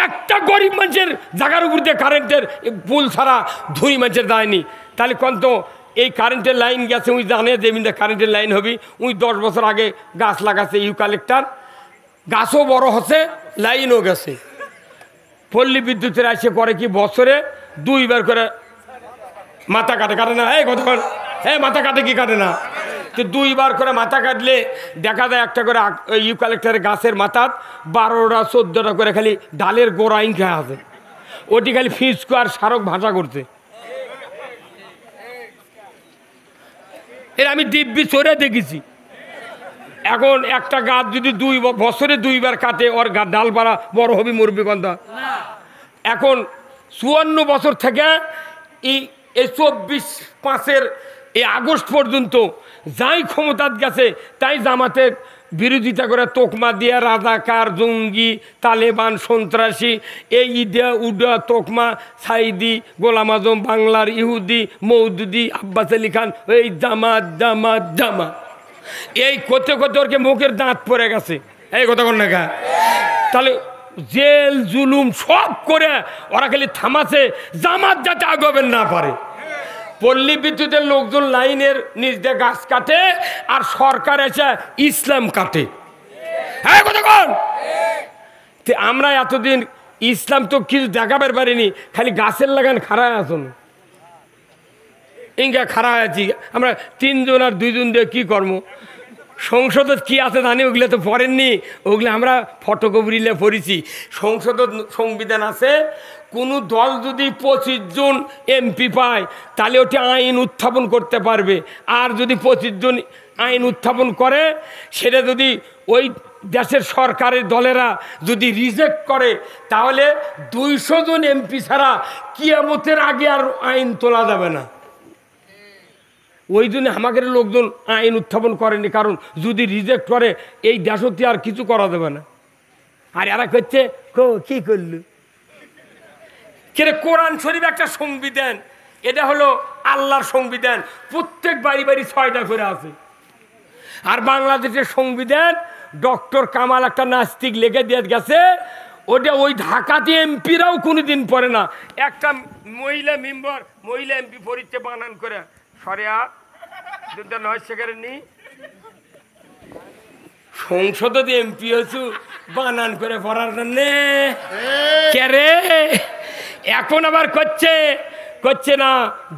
একটা গরিব মানুষের জায়গার উপর দিয়ে কারেন্টের পুল ছাড়া ধনী মানুষের যায়নি। তাহলে কোন তো এই কারেন্টের লাইন গেছে, উই জানে যে কারেন্টের লাইন হবি, উই 10 বছর আগে গাছ লাগাছে ইউক্যালিপটাস, গাছও বড় হচ্ছে, লাইনও গেছে। পল্লী বিদ্যুতের এসে করে কি বছরে 2 বার করে মাথা কাটে, কাটে না? এই কতক্ষণ মাথা কাটে কি কাটে না? তো 2 বার করে মাথা কাটলে দেখা যায় একটা করে ইউক্যালিপটাসের গাছের মাথা 12টা 14টা করে খালি ডালের গোড়া ইঙ্কা আছে, ওটি খালি ফিঁচকো আর সারক ভাষা করছে। এর আমি দিব্যি চড়ে দেখেছি। এখন একটা গাছ যদি বছরে 2 বার কাটে, ওর ডাল পাড়া বড় হবি মরবি কন্দা। এখন 54 বছর থেকে এই 24/5 এই আগস্ট পর্যন্ত যাই ক্ষমতাত গেছে তাই জামাতের বিরোধিতা করে তোকমা দিয়া রাজাকার, জঙ্গি, তালেবান, সন্ত্রাসী, এই ইডা উডা তোকমা, সাইদি, গোলাম আজম, বাংলার ইহুদি, মৌদুদি, আব্বাস আলী খান, এই জামাত জামাত জামাত, এই করতে করতে ওরকে মুখের দাঁত পড়ে গেছে। এই কথা কোন না? তাহলে জেল জুলুম সব করে ওরা খালি থামাছে জামাত যাতে আগাবেন না পারে। পল্লী বিদ্যুতের লোকজন লাইনের নিচ দিয়ে গাছ কাটে, আর সরকার এসে ইসলাম কাটে। হ্যাঁ কথা কোন? আমরা এতদিন ইসলাম তো কিছু দেখাবার পারিনি, খালি গাছের লাগান খাড়ায় আসুন, ইঙ্গা খাড়া আছি আমরা 3 জন আর 2 জন দিয়ে কী কর্ম? সংসদত কি আছে জানি, ওগুলো তো পড়েননি, ওগুলো আমরা ফটোকপিলে পড়েছি। সংসদত সংবিধান আছে, কোনো দল যদি 25 জন এমপি পায় তাহলে ওটি আইন উত্থাপন করতে পারবে, আর যদি 25 জন আইন উত্থাপন করে সেটা যদি ওই দেশের সরকারের দলেরা যদি রিজেক্ট করে তাহলে 200 জন এমপি ছাড়া কিয়ামতের আগে আর আইন তোলা যাবে না। ওই জন্য আমাদের লোকজন আইন উত্থাপন করেনি, কারণ যদি রিজেক্ট করে এই দেশতে আর কিছু করা যাবে না। আর এরা করছে কি করল? কোরআন শরীফ একটা সংবিধান, এটা হলো আল্লাহর সংবিধান, প্রত্যেক বাড়ি বাড়ি 6টা করে আছে। আর বাংলাদেশের সংবিধান ডক্টর কামাল একটা নাস্তিক লেগে দিয়ে গেছে, ওটা ওই ঢাকাতে এমপিরাও কোনোদিন পড়ে না। একটা মহিলা মেম্বার, মহিলা এমপি পরীক্ষা বানান করে সরিয়া 9 সেকেন্ড নি সংসদে এমপি হয়েছু বানান করে পড়ার জন্য কে রে? এখন আবার করছে না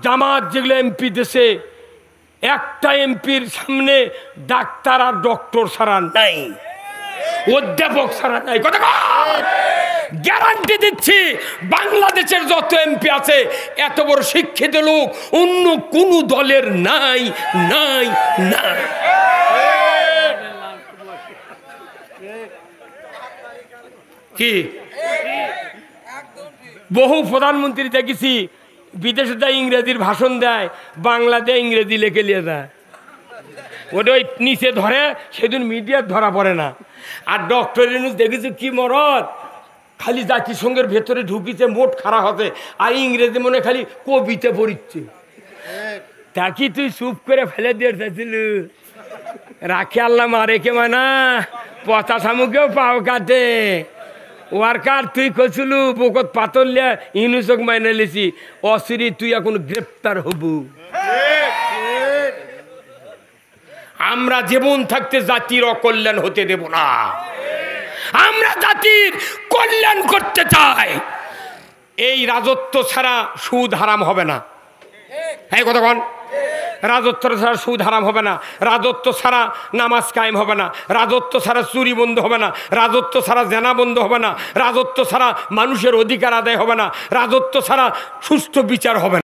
জামাত যেগুলো এমপি দেশে, একটা এমপির সামনে ডাক্তার আর ডক্টর ছাড়া নাই, অধ্যাপক ছাড়া নাই। কথা গ্যারান্টি দিচ্ছি, বাংলাদেশের যত এমপি আছে এত বড় শিক্ষিত লোক অন্য কোন দলের নাই নাই নাই। কি বহু প্রধানমন্ত্রী দেখেছি বিদেশে যায় ইংরেজির ভাষণ দেয়, বাংলাদেশ ইংরেজি লেখে নিয়ে যায়, ওটা ওই নিচে ধরে, সেদিন মিডিয়ার ধরা পড়ে না। আর ডক্টর ইউনূস দেখেছি কি মরদ, খালি জাতিসংঘের ভেতরে ঢুকিছে মোট খারাপ হতে, আর ইংরেজি মনে খালি কবিতা পড়িচ্ছে। তা কি তুই চুপ করে ফেলে দিয়ে চাইছিল? রাখে আল্লাহ মারে কে মানা, পচা শামুকেও পাও কাটে। ওয়ার্কার তুই কছিলু বুকত পাতল লিয়া ইউনুসক মাইনে লিছি, অসিরি তুই এখন গ্রেপ্তার হবু। আমরা জীবন থাকতে জাতির অকল্যাণ হতে দেব না, আমরা জাতির কল্যাণ করতে চাই। এই রাজত্ব ছাড়া সুদ হারাম হবে না। এই কথা কোন, রাজত্ব ছাড়া সুদ হারাম হবে না, রাজত্ব ছাড়া নামাজ কায়েম হবে না, রাজত্ব ছাড়া চুরি বন্ধ হবে না, রাজত্ব ছাড়া জেনা বন্ধ হবে না, রাজত্ব ছাড়া মানুষের অধিকার আদায় হবে না, রাজত্ব ছাড়া সুস্থ বিচার হবে না।